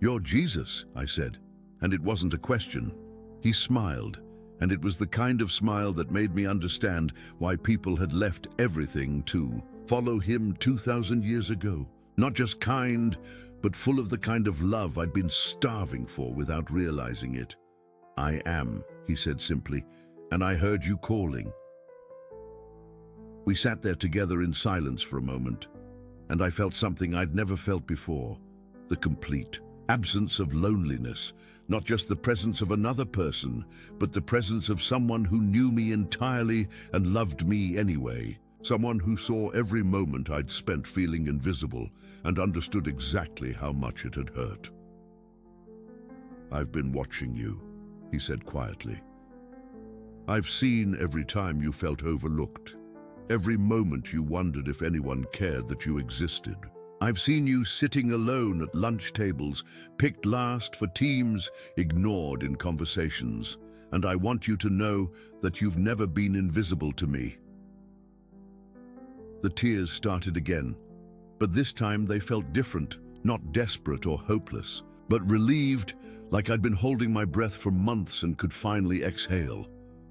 "You're Jesus," I said, and it wasn't a question. He smiled, and it was the kind of smile that made me understand why people had left everything to follow him 2,000 years ago. Not just kind, but full of the kind of love I'd been starving for without realizing it. "I am," he said simply, "and I heard you calling." We sat there together in silence for a moment, and I felt something I'd never felt before: the complete absence of loneliness, not just the presence of another person, but the presence of someone who knew me entirely and loved me anyway. Someone who saw every moment I'd spent feeling invisible and understood exactly how much it had hurt. "I've been watching you," he said quietly. "I've seen every time you felt overlooked, every moment you wondered if anyone cared that you existed. I've seen you sitting alone at lunch tables, picked last for teams, ignored in conversations, and I want you to know that you've never been invisible to me." The tears started again, but this time they felt different, not desperate or hopeless, but relieved, like I'd been holding my breath for months and could finally exhale.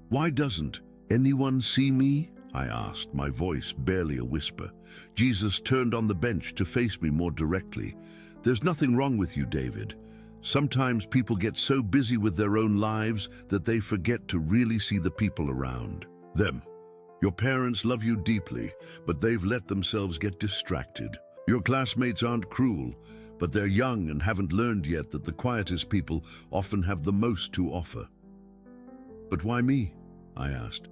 "Why doesn't anyone see me?" I asked, my voice barely a whisper. Jesus turned on the bench to face me more directly. "There's nothing wrong with you, David. Sometimes people get so busy with their own lives that they forget to really see the people around them. Your parents love you deeply, but they've let themselves get distracted. Your classmates aren't cruel, but they're young and haven't learned yet that the quietest people often have the most to offer." "But why me?" I asked.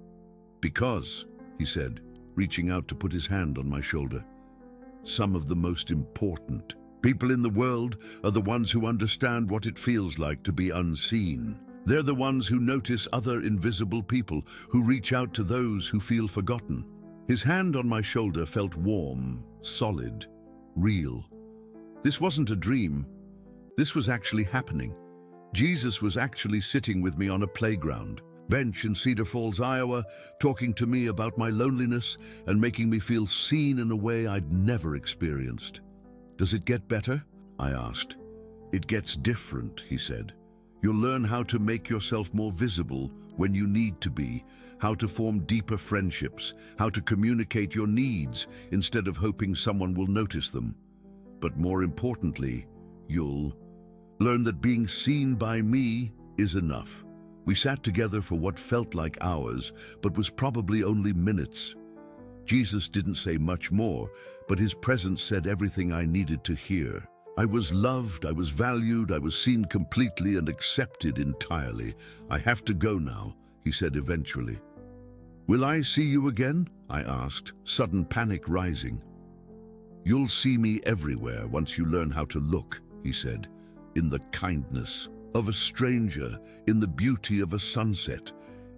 "Because," he said, reaching out to put his hand on my shoulder, "some of the most important people in the world are the ones who understand what it feels like to be unseen. They're the ones who notice other invisible people, who reach out to those who feel forgotten." His hand on my shoulder felt warm, solid, real. This wasn't a dream. This was actually happening. Jesus was actually sitting with me on a playground bench in Cedar Falls, Iowa, talking to me about my loneliness and making me feel seen in a way I'd never experienced. "Does it get better?" I asked. "It gets different," he said. "You'll learn how to make yourself more visible when you need to be, how to form deeper friendships, how to communicate your needs instead of hoping someone will notice them. But more importantly, you'll learn that being seen by me is enough." We sat together for what felt like hours, but was probably only minutes. Jesus didn't say much more, but his presence said everything I needed to hear. I was loved, I was valued, I was seen completely and accepted entirely. "I have to go now," he said eventually. "Will I see you again?" I asked, sudden panic rising. "You'll see me everywhere once you learn how to look," he said, "in the kindness of a stranger, in the beauty of a sunset,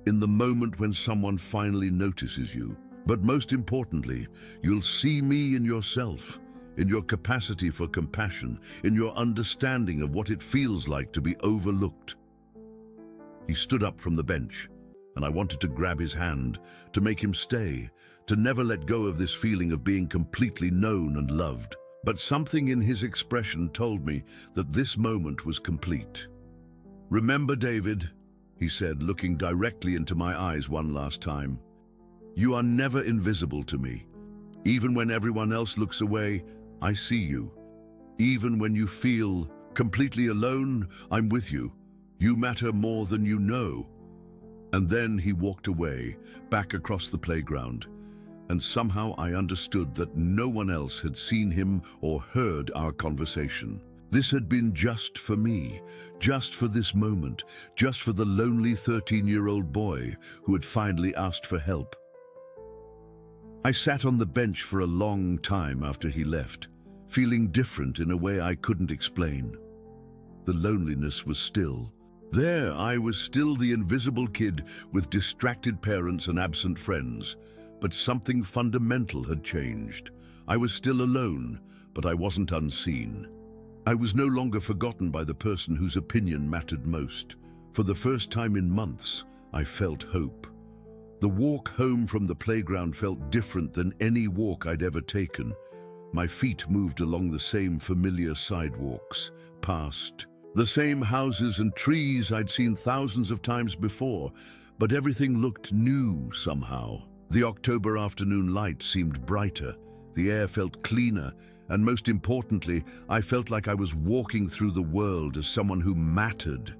in the moment when someone finally notices you. But most importantly, you'll see me in yourself, in your capacity for compassion, in your understanding of what it feels like to be overlooked." He stood up from the bench, and I wanted to grab his hand, to make him stay, to never let go of this feeling of being completely known and loved. But something in his expression told me that this moment was complete. "Remember, David," he said, looking directly into my eyes one last time, "you are never invisible to me. Even when everyone else looks away, I see you. Even when you feel completely alone, I'm with you. You matter more than you know." And then he walked away, back across the playground, and somehow I understood that no one else had seen him or heard our conversation. This had been just for me, just for this moment, just for the lonely 13-year-old boy who had finally asked for help. I sat on the bench for a long time after he left, feeling different in a way I couldn't explain. The loneliness was still there. I was still the invisible kid with distracted parents and absent friends, but something fundamental had changed. I was still alone, but I wasn't unseen. I was no longer forgotten by the person whose opinion mattered most. For the first time in months, I felt hope. The walk home from the playground felt different than any walk I'd ever taken. My feet moved along the same familiar sidewalks, past the same houses and trees I'd seen thousands of times before, but everything looked new somehow. The October afternoon light seemed brighter, the air felt cleaner, And most importantly, I felt like I was walking through the world as someone who mattered.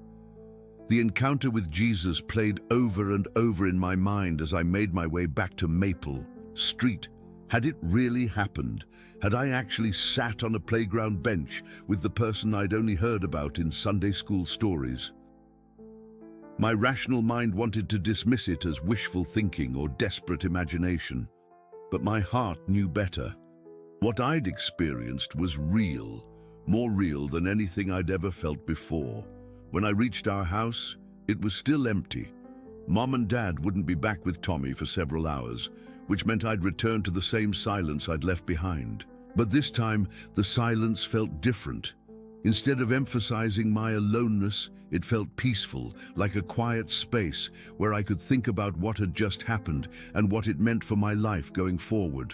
The encounter with Jesus played over and over in my mind as I made my way back to Maple Street. Had it really happened? Had I actually sat on a playground bench with the person I'd only heard about in Sunday school stories? My rational mind wanted to dismiss it as wishful thinking or desperate imagination, but my heart knew better. What I'd experienced was real, more real than anything I'd ever felt before. When I reached our house, it was still empty. Mom and Dad wouldn't be back with Tommy for several hours, which meant I'd return to the same silence I'd left behind. But this time, the silence felt different. Instead of emphasizing my aloneness, it felt peaceful, like a quiet space where I could think about what had just happened and what it meant for my life going forward.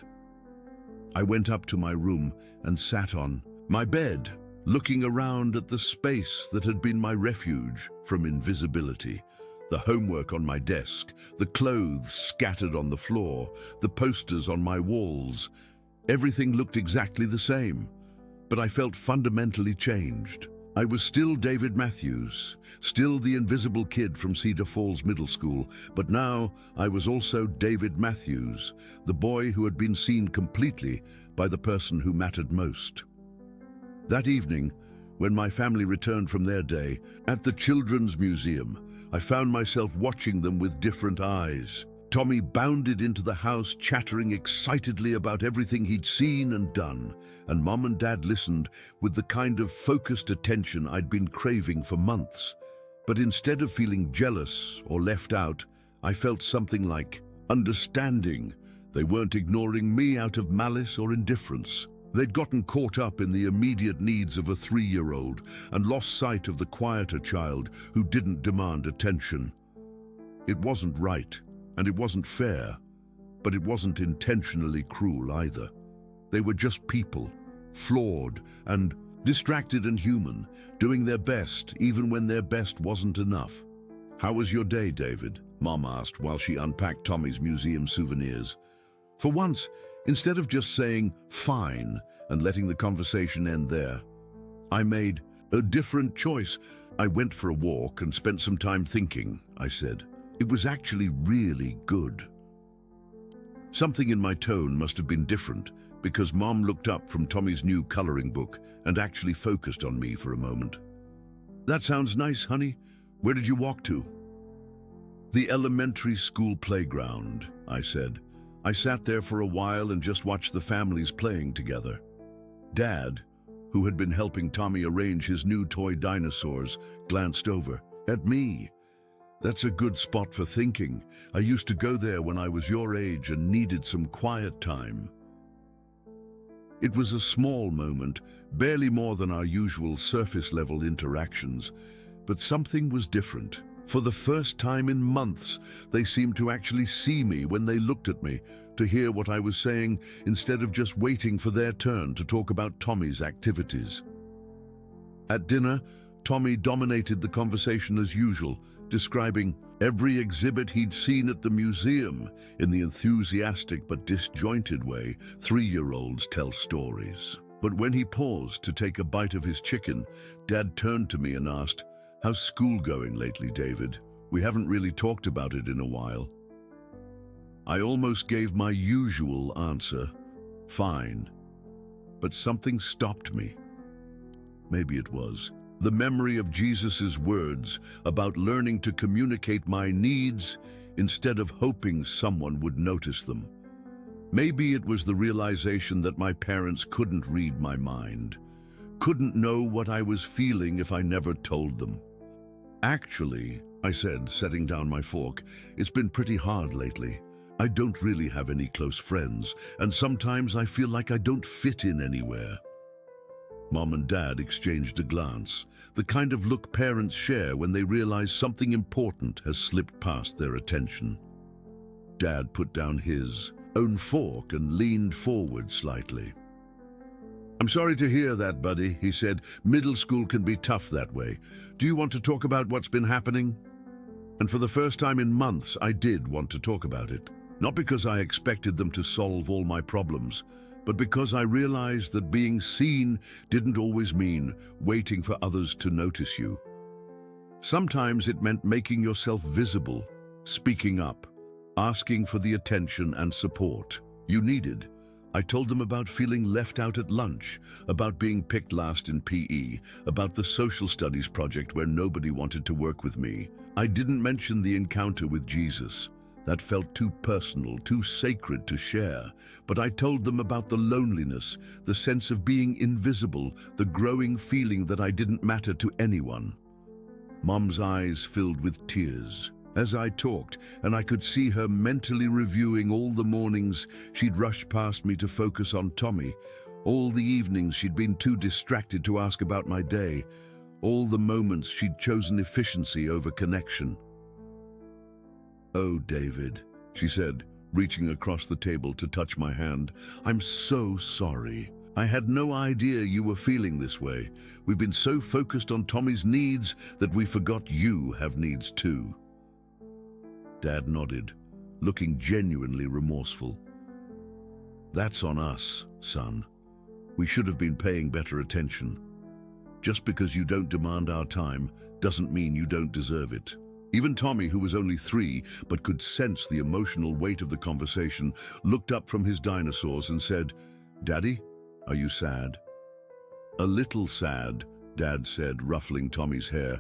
I went up to my room and sat on my bed, looking around at the space that had been my refuge from invisibility. The homework on my desk, the clothes scattered on the floor, the posters on my walls. Everything looked exactly the same, but I felt fundamentally changed. I was still David Matthews, still the invisible kid from Cedar Falls Middle School, but now I was also David Matthews, the boy who had been seen completely by the person who mattered most. That evening, when my family returned from their day at the Children's Museum, I found myself watching them with different eyes. Tommy bounded into the house, chattering excitedly about everything he'd seen and done, and Mom and Dad listened with the kind of focused attention I'd been craving for months. But instead of feeling jealous or left out, I felt something like understanding. They weren't ignoring me out of malice or indifference. They'd gotten caught up in the immediate needs of a 3-year-old and lost sight of the quieter child who didn't demand attention. It wasn't right, and it wasn't fair, but it wasn't intentionally cruel either. They were just people, flawed and distracted and human, doing their best even when their best wasn't enough. "How was your day, David?" Mom asked while she unpacked Tommy's museum souvenirs. For once, instead of just saying, "fine," and letting the conversation end there, I made a different choice. "I went for a walk and spent some time thinking," I said. "It was actually really good." Something in my tone must have been different, because Mom looked up from Tommy's new coloring book and actually focused on me for a moment. "That sounds nice, honey. Where did you walk to?" "The elementary school playground," I said. I sat there for a while and just watched the families playing together. Dad, who had been helping Tommy arrange his new toy dinosaurs, glanced over at me. "That's a good spot for thinking. I used to go there when I was your age and needed some quiet time." It was a small moment, barely more than our usual surface-level interactions, but something was different. For the first time in months, they seemed to actually see me when they looked at me, to hear what I was saying instead of just waiting for their turn to talk about Tommy's activities. At dinner, Tommy dominated the conversation as usual, describing every exhibit he'd seen at the museum in the enthusiastic but disjointed way 3-year-olds tell stories. But when he paused to take a bite of his chicken, Dad turned to me and asked, "How's school going lately, David? We haven't really talked about it in a while." I almost gave my usual answer, "Fine." But something stopped me. Maybe it was the memory of Jesus's words about learning to communicate my needs instead of hoping someone would notice them. Maybe it was the realization that my parents couldn't read my mind, couldn't know what I was feeling if I never told them. "Actually," I said, setting down my fork, "it's been pretty hard lately. I don't really have any close friends, and sometimes I feel like I don't fit in anywhere." Mom and Dad exchanged a glance, the kind of look parents share when they realize something important has slipped past their attention. Dad put down his own fork and leaned forward slightly. "I'm sorry to hear that, buddy," he said. "Middle school can be tough that way. Do you want to talk about what's been happening?" And for the first time in months, I did want to talk about it. Not because I expected them to solve all my problems, but because I realized that being seen didn't always mean waiting for others to notice you. Sometimes it meant making yourself visible, speaking up, asking for the attention and support you needed. I told them about feeling left out at lunch, about being picked last in PE, about the social studies project where nobody wanted to work with me. I didn't mention the encounter with Jesus. That felt too personal, too sacred to share. But I told them about the loneliness, the sense of being invisible, the growing feeling that I didn't matter to anyone. Mom's eyes filled with tears as I talked, and I could see her mentally reviewing all the mornings she'd rushed past me to focus on Tommy, all the evenings she'd been too distracted to ask about my day, all the moments she'd chosen efficiency over connection. "Oh, David," she said, reaching across the table to touch my hand, "I'm so sorry. I had no idea you were feeling this way. We've been so focused on Tommy's needs that we forgot you have needs too." Dad nodded, looking genuinely remorseful. "That's on us, son. We should have been paying better attention. Just because you don't demand our time doesn't mean you don't deserve it." Even Tommy, who was only 3 but could sense the emotional weight of the conversation, looked up from his dinosaurs and said, "Daddy, are you sad?" "A little sad," Dad said, ruffling Tommy's hair,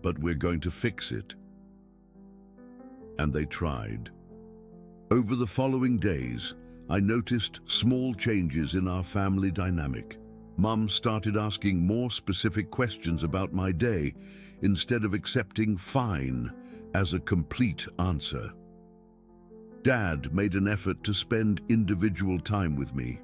"but we're going to fix it." And they tried. Over the following days, I noticed small changes in our family dynamic. Mum started asking more specific questions about my day instead of accepting "fine" as a complete answer. Dad made an effort to spend individual time with me,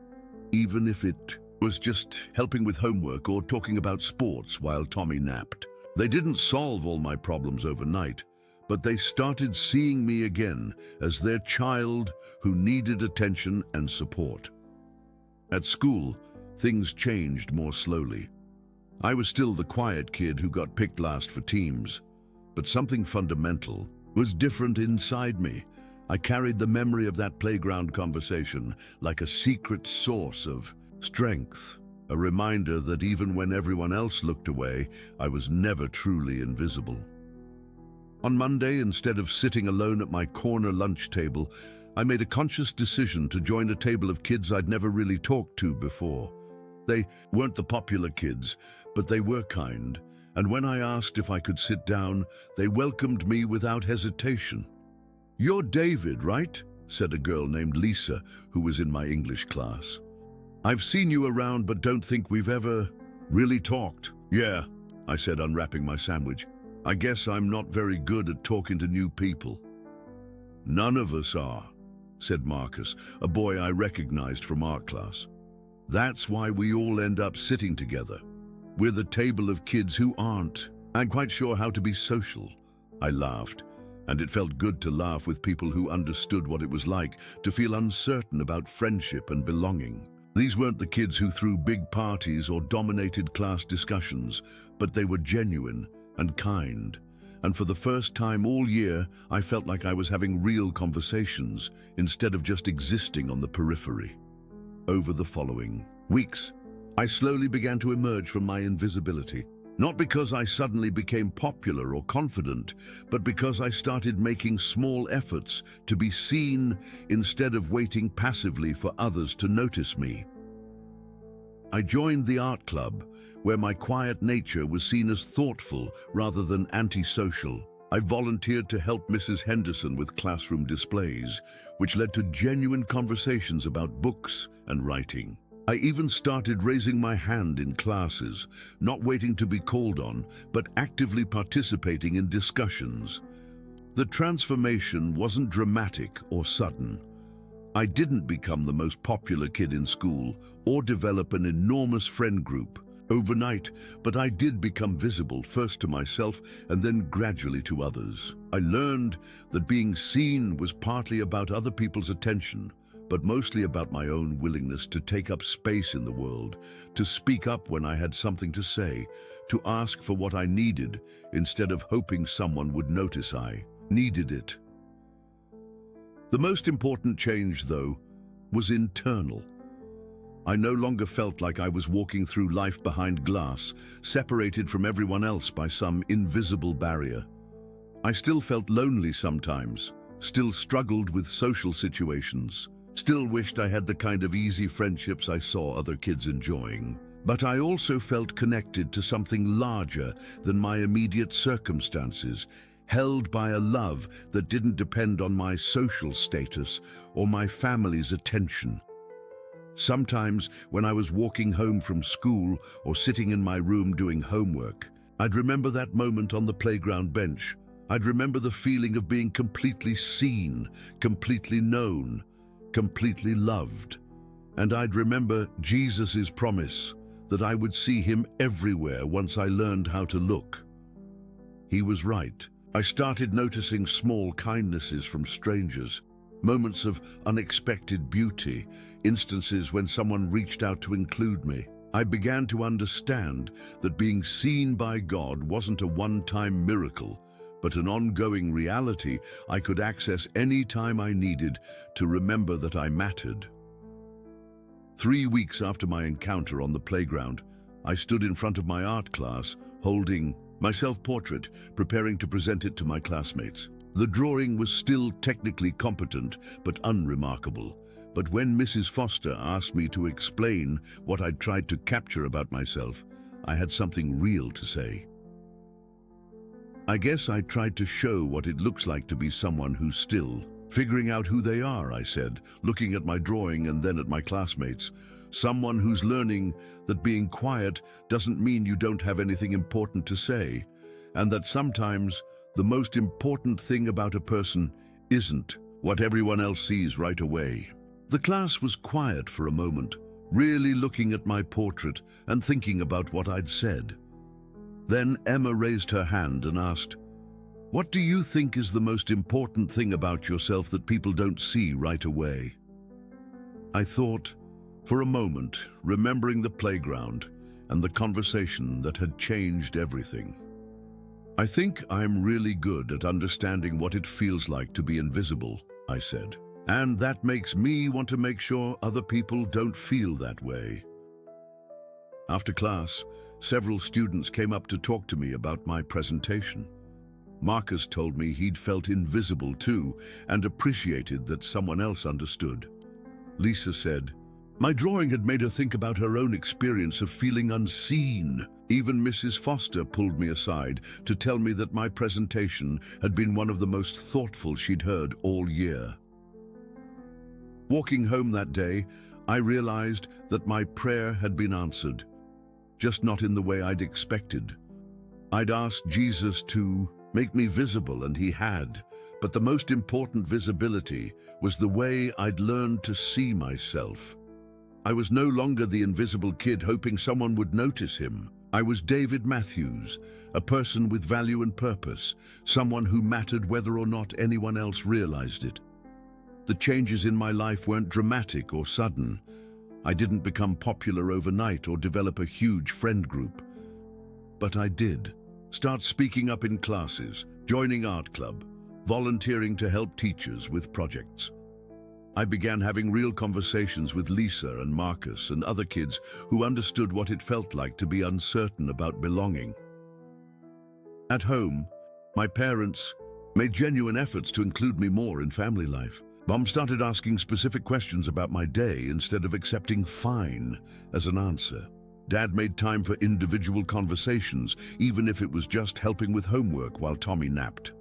even if it was just helping with homework or talking about sports while Tommy napped. They didn't solve all my problems overnight, but they started seeing me again as their child who needed attention and support. At school, things changed more slowly. I was still the quiet kid who got picked last for teams, but something fundamental was different inside me. I carried the memory of that playground conversation like a secret source of strength, a reminder that even when everyone else looked away, I was never truly invisible. On Monday, instead of sitting alone at my corner lunch table, I made a conscious decision to join a table of kids I'd never really talked to before. They weren't the popular kids, but they were kind, and when I asked if I could sit down, they welcomed me without hesitation. "You're David, right?" said a girl named Lisa, who was in my English class. "I've seen you around, but don't think we've ever really talked." "Yeah," I said, unwrapping my sandwich. "I guess I'm not very good at talking to new people." "None of us are," said Marcus, a boy I recognized from art class. "That's why we all end up sitting together. We're the table of kids who aren't quite sure how to be social." I laughed, and it felt good to laugh with people who understood what it was like to feel uncertain about friendship and belonging. These weren't the kids who threw big parties or dominated class discussions, but they were genuine and kind. And for the first time all year, I felt like I was having real conversations instead of just existing on the periphery. Over the following weeks, I slowly began to emerge from my invisibility. Not because I suddenly became popular or confident, but because I started making small efforts to be seen instead of waiting passively for others to notice me. I joined the art club, where my quiet nature was seen as thoughtful rather than antisocial. I volunteered to help Mrs. Henderson with classroom displays, which led to genuine conversations about books and writing. I even started raising my hand in classes, not waiting to be called on, but actively participating in discussions. The transformation wasn't dramatic or sudden. I didn't become the most popular kid in school or develop an enormous friend group overnight, but I did become visible, first to myself and then gradually to others. I learned that being seen was partly about other people's attention, but mostly about my own willingness to take up space in the world, to speak up when I had something to say, to ask for what I needed instead of hoping someone would notice I needed it. The most important change, though, was internal. I no longer felt like I was walking through life behind glass, separated from everyone else by some invisible barrier. I still felt lonely sometimes, still struggled with social situations, still wished I had the kind of easy friendships I saw other kids enjoying. But I also felt connected to something larger than my immediate circumstances, held by a love that didn't depend on my social status or my family's attention. Sometimes, when I was walking home from school or sitting in my room doing homework, I'd remember that moment on the playground bench. I'd remember the feeling of being completely seen, completely known, completely loved. And I'd remember Jesus' promise that I would see him everywhere once I learned how to look. He was right. I started noticing small kindnesses from strangers, moments of unexpected beauty, instances when someone reached out to include me. I began to understand that being seen by God wasn't a one-time miracle, but an ongoing reality I could access any time I needed to remember that I mattered. 3 weeks after my encounter on the playground, I stood in front of my art class, holding my self-portrait, preparing to present it to my classmates. The drawing was still technically competent, but unremarkable. But when Mrs. Foster asked me to explain what I'd tried to capture about myself, I had something real to say. I guess I tried to show what it looks like to be someone who's still figuring out who they are, I said, looking at my drawing and then at my classmates. Someone who's learning that being quiet doesn't mean you don't have anything important to say, and that sometimes the most important thing about a person isn't what everyone else sees right away. The class was quiet for a moment, really looking at my portrait and thinking about what I'd said. Then Emma raised her hand and asked, "What do you think is the most important thing about yourself that people don't see right away?" I thought for a moment, remembering the playground and the conversation that had changed everything. "I think I'm really good at understanding what it feels like to be invisible," I said. "And that makes me want to make sure other people don't feel that way." After class, several students came up to talk to me about my presentation. Marcus told me he'd felt invisible too and appreciated that someone else understood. Lisa said, "My drawing had made her think about her own experience of feeling unseen." Even Mrs. Foster pulled me aside to tell me that my presentation had been one of the most thoughtful she'd heard all year. Walking home that day, I realized that my prayer had been answered, just not in the way I'd expected. I'd asked Jesus to make me visible, and he had, but the most important visibility was the way I'd learned to see myself. I was no longer the invisible kid hoping someone would notice him. I was David Matthews, a person with value and purpose, someone who mattered whether or not anyone else realized it. The changes in my life weren't dramatic or sudden. I didn't become popular overnight or develop a huge friend group. But I did. Start speaking up in classes, joining art club, volunteering to help teachers with projects. I began having real conversations with Lisa and Marcus and other kids who understood what it felt like to be uncertain about belonging. At home, my parents made genuine efforts to include me more in family life. Mom started asking specific questions about my day instead of accepting "fine" as an answer. Dad made time for individual conversations, even if it was just helping with homework while Tommy napped.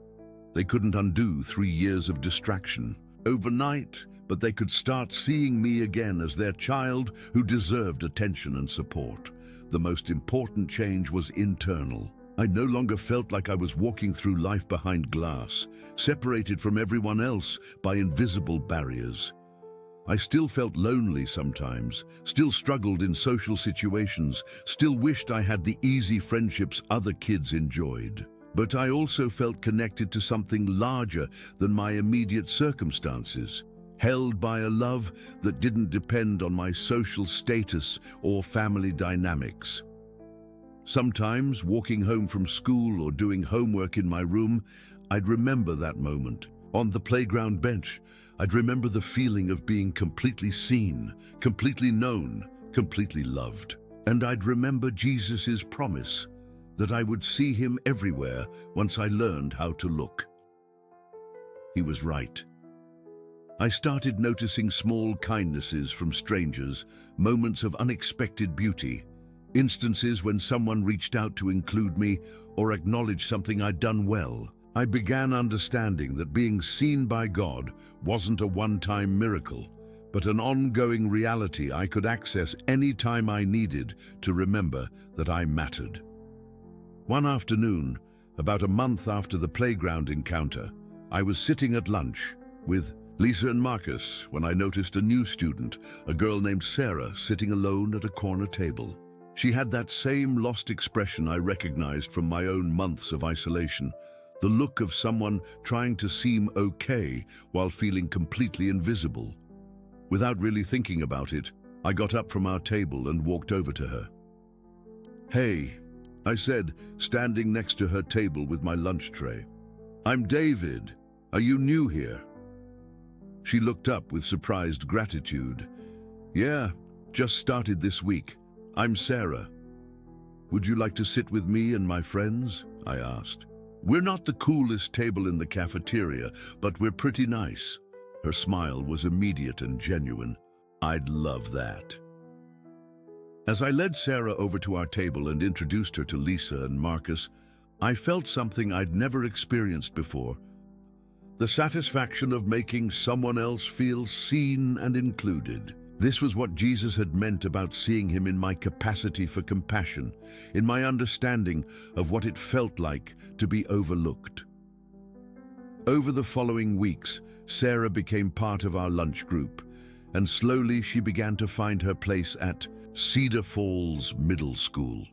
They couldn't undo 3 years of distraction overnight, but they could start seeing me again as their child who deserved attention and support. The most important change was internal. I no longer felt like I was walking through life behind glass, separated from everyone else by invisible barriers. I still felt lonely sometimes, still struggled in social situations, still wished I had the easy friendships other kids enjoyed. But I also felt connected to something larger than my immediate circumstances, held by a love that didn't depend on my social status or family dynamics. Sometimes, walking home from school or doing homework in my room, I'd remember that moment. On the playground bench, I'd remember the feeling of being completely seen, completely known, completely loved. And I'd remember Jesus' promise that I would see him everywhere once I learned how to look. He was right. I started noticing small kindnesses from strangers, moments of unexpected beauty, instances when someone reached out to include me or acknowledge something I'd done well. I began understanding that being seen by God wasn't a one-time miracle, but an ongoing reality I could access any time I needed to remember that I mattered. One afternoon, about a month after the playground encounter, I was sitting at lunch with Lisa and Marcus when I noticed a new student, a girl named Sarah, sitting alone at a corner table. She had that same lost expression I recognized from my own months of isolation, the look of someone trying to seem okay while feeling completely invisible. Without really thinking about it, I got up from our table and walked over to her. "Hey," I said, standing next to her table with my lunch tray. "I'm David. Are you new here?" She looked up with surprised gratitude. "Yeah, just started this week. I'm Sarah. Would you like to sit with me and my friends?" I asked. "We're not the coolest table in the cafeteria, but we're pretty nice." Her smile was immediate and genuine. "I'd love that." As I led Sarah over to our table and introduced her to Lisa and Marcus, I felt something I'd never experienced before. The satisfaction of making someone else feel seen and included. This was what Jesus had meant about seeing him in my capacity for compassion, in my understanding of what it felt like to be overlooked. Over the following weeks, Sarah became part of our lunch group, and slowly she began to find her place at Cedar Falls Middle School.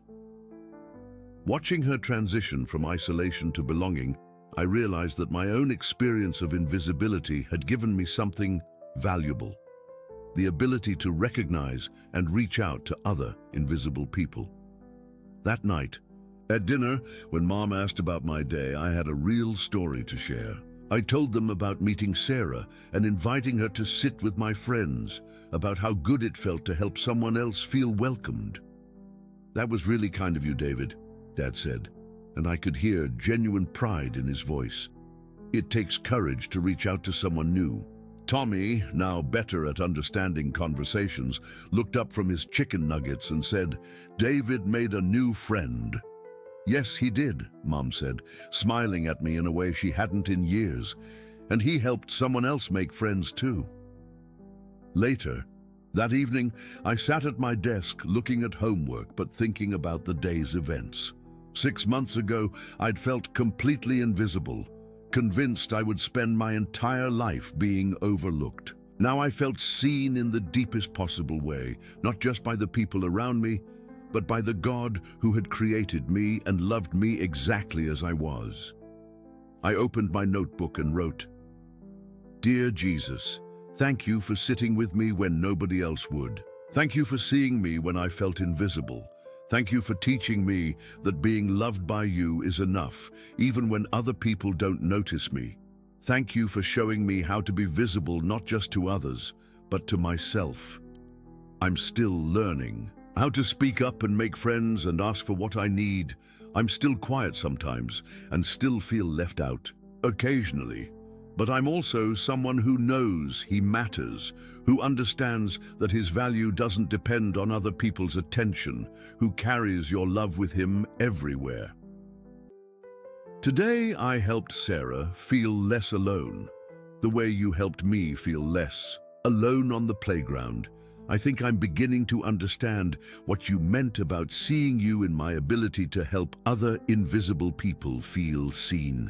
Watching her transition from isolation to belonging, I realized that my own experience of invisibility had given me something valuable: the ability to recognize and reach out to other invisible people. That night, at dinner, when Mom asked about my day, I had a real story to share. I told them about meeting Sarah and inviting her to sit with my friends, about how good it felt to help someone else feel welcomed. "That was really kind of you, David," Dad said, and I could hear genuine pride in his voice. It takes courage to reach out to someone new. Tommy, now better at understanding conversations, looked up from his chicken nuggets and said, "David made a new friend." "Yes, he did," Mom said, smiling at me in a way she hadn't in years. "And he helped someone else make friends too." Later, that evening, I sat at my desk looking at homework but thinking about the day's events. 6 months ago, I'd felt completely invisible, convinced I would spend my entire life being overlooked. Now I felt seen in the deepest possible way, not just by the people around me, but by the God who had created me and loved me exactly as I was. I opened my notebook and wrote, "Dear Jesus, thank you for sitting with me when nobody else would. Thank you for seeing me when I felt invisible. Thank you for teaching me that being loved by you is enough, even when other people don't notice me. Thank you for showing me how to be visible not just to others, but to myself. I'm still learning how to speak up and make friends and ask for what I need. I'm still quiet sometimes and still feel left out occasionally. But I'm also someone who knows he matters, who understands that his value doesn't depend on other people's attention, who carries your love with him everywhere." Today, I helped Sarah feel less alone, the way you helped me feel less alone on the playground. I think I'm beginning to understand what you meant about seeing you in my ability to help other invisible people feel seen.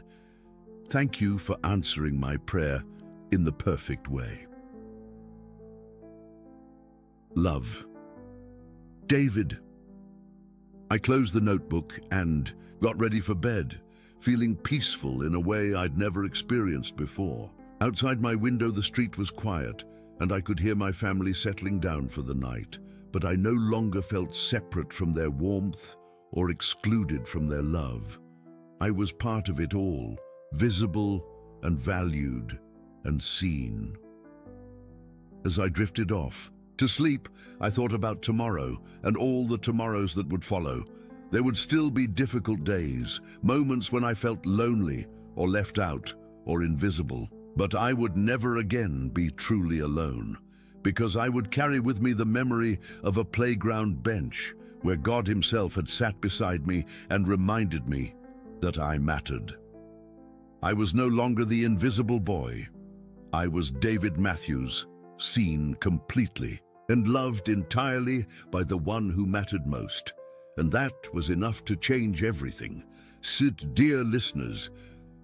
Thank you for answering my prayer in the perfect way. Love. David. I closed the notebook and got ready for bed, feeling peaceful in a way I'd never experienced before. Outside my window, the street was quiet, and I could hear my family settling down for the night, but I no longer felt separate from their warmth or excluded from their love. I was part of it all, visible and valued and seen. As I drifted off, To sleep, I thought about tomorrow and all the tomorrows that would follow. There would still be difficult days, moments when I felt lonely or left out or invisible. But I would never again be truly alone, because I would carry with me the memory of a playground bench where God Himself had sat beside me and reminded me that I mattered. I was no longer the invisible boy. I was David Matthews, seen completely and loved entirely by the one who mattered most. And that was enough to change everything. So, dear listeners,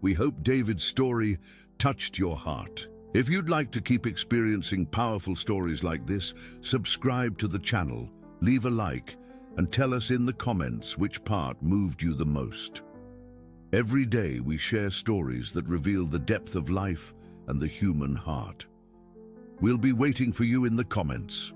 we hope David's story touched your heart. If you'd like to keep experiencing powerful stories like this, subscribe to the channel, leave a like, and tell us in the comments which part moved you the most. Every day we share stories that reveal the depth of life and the human heart. We'll be waiting for you in the comments.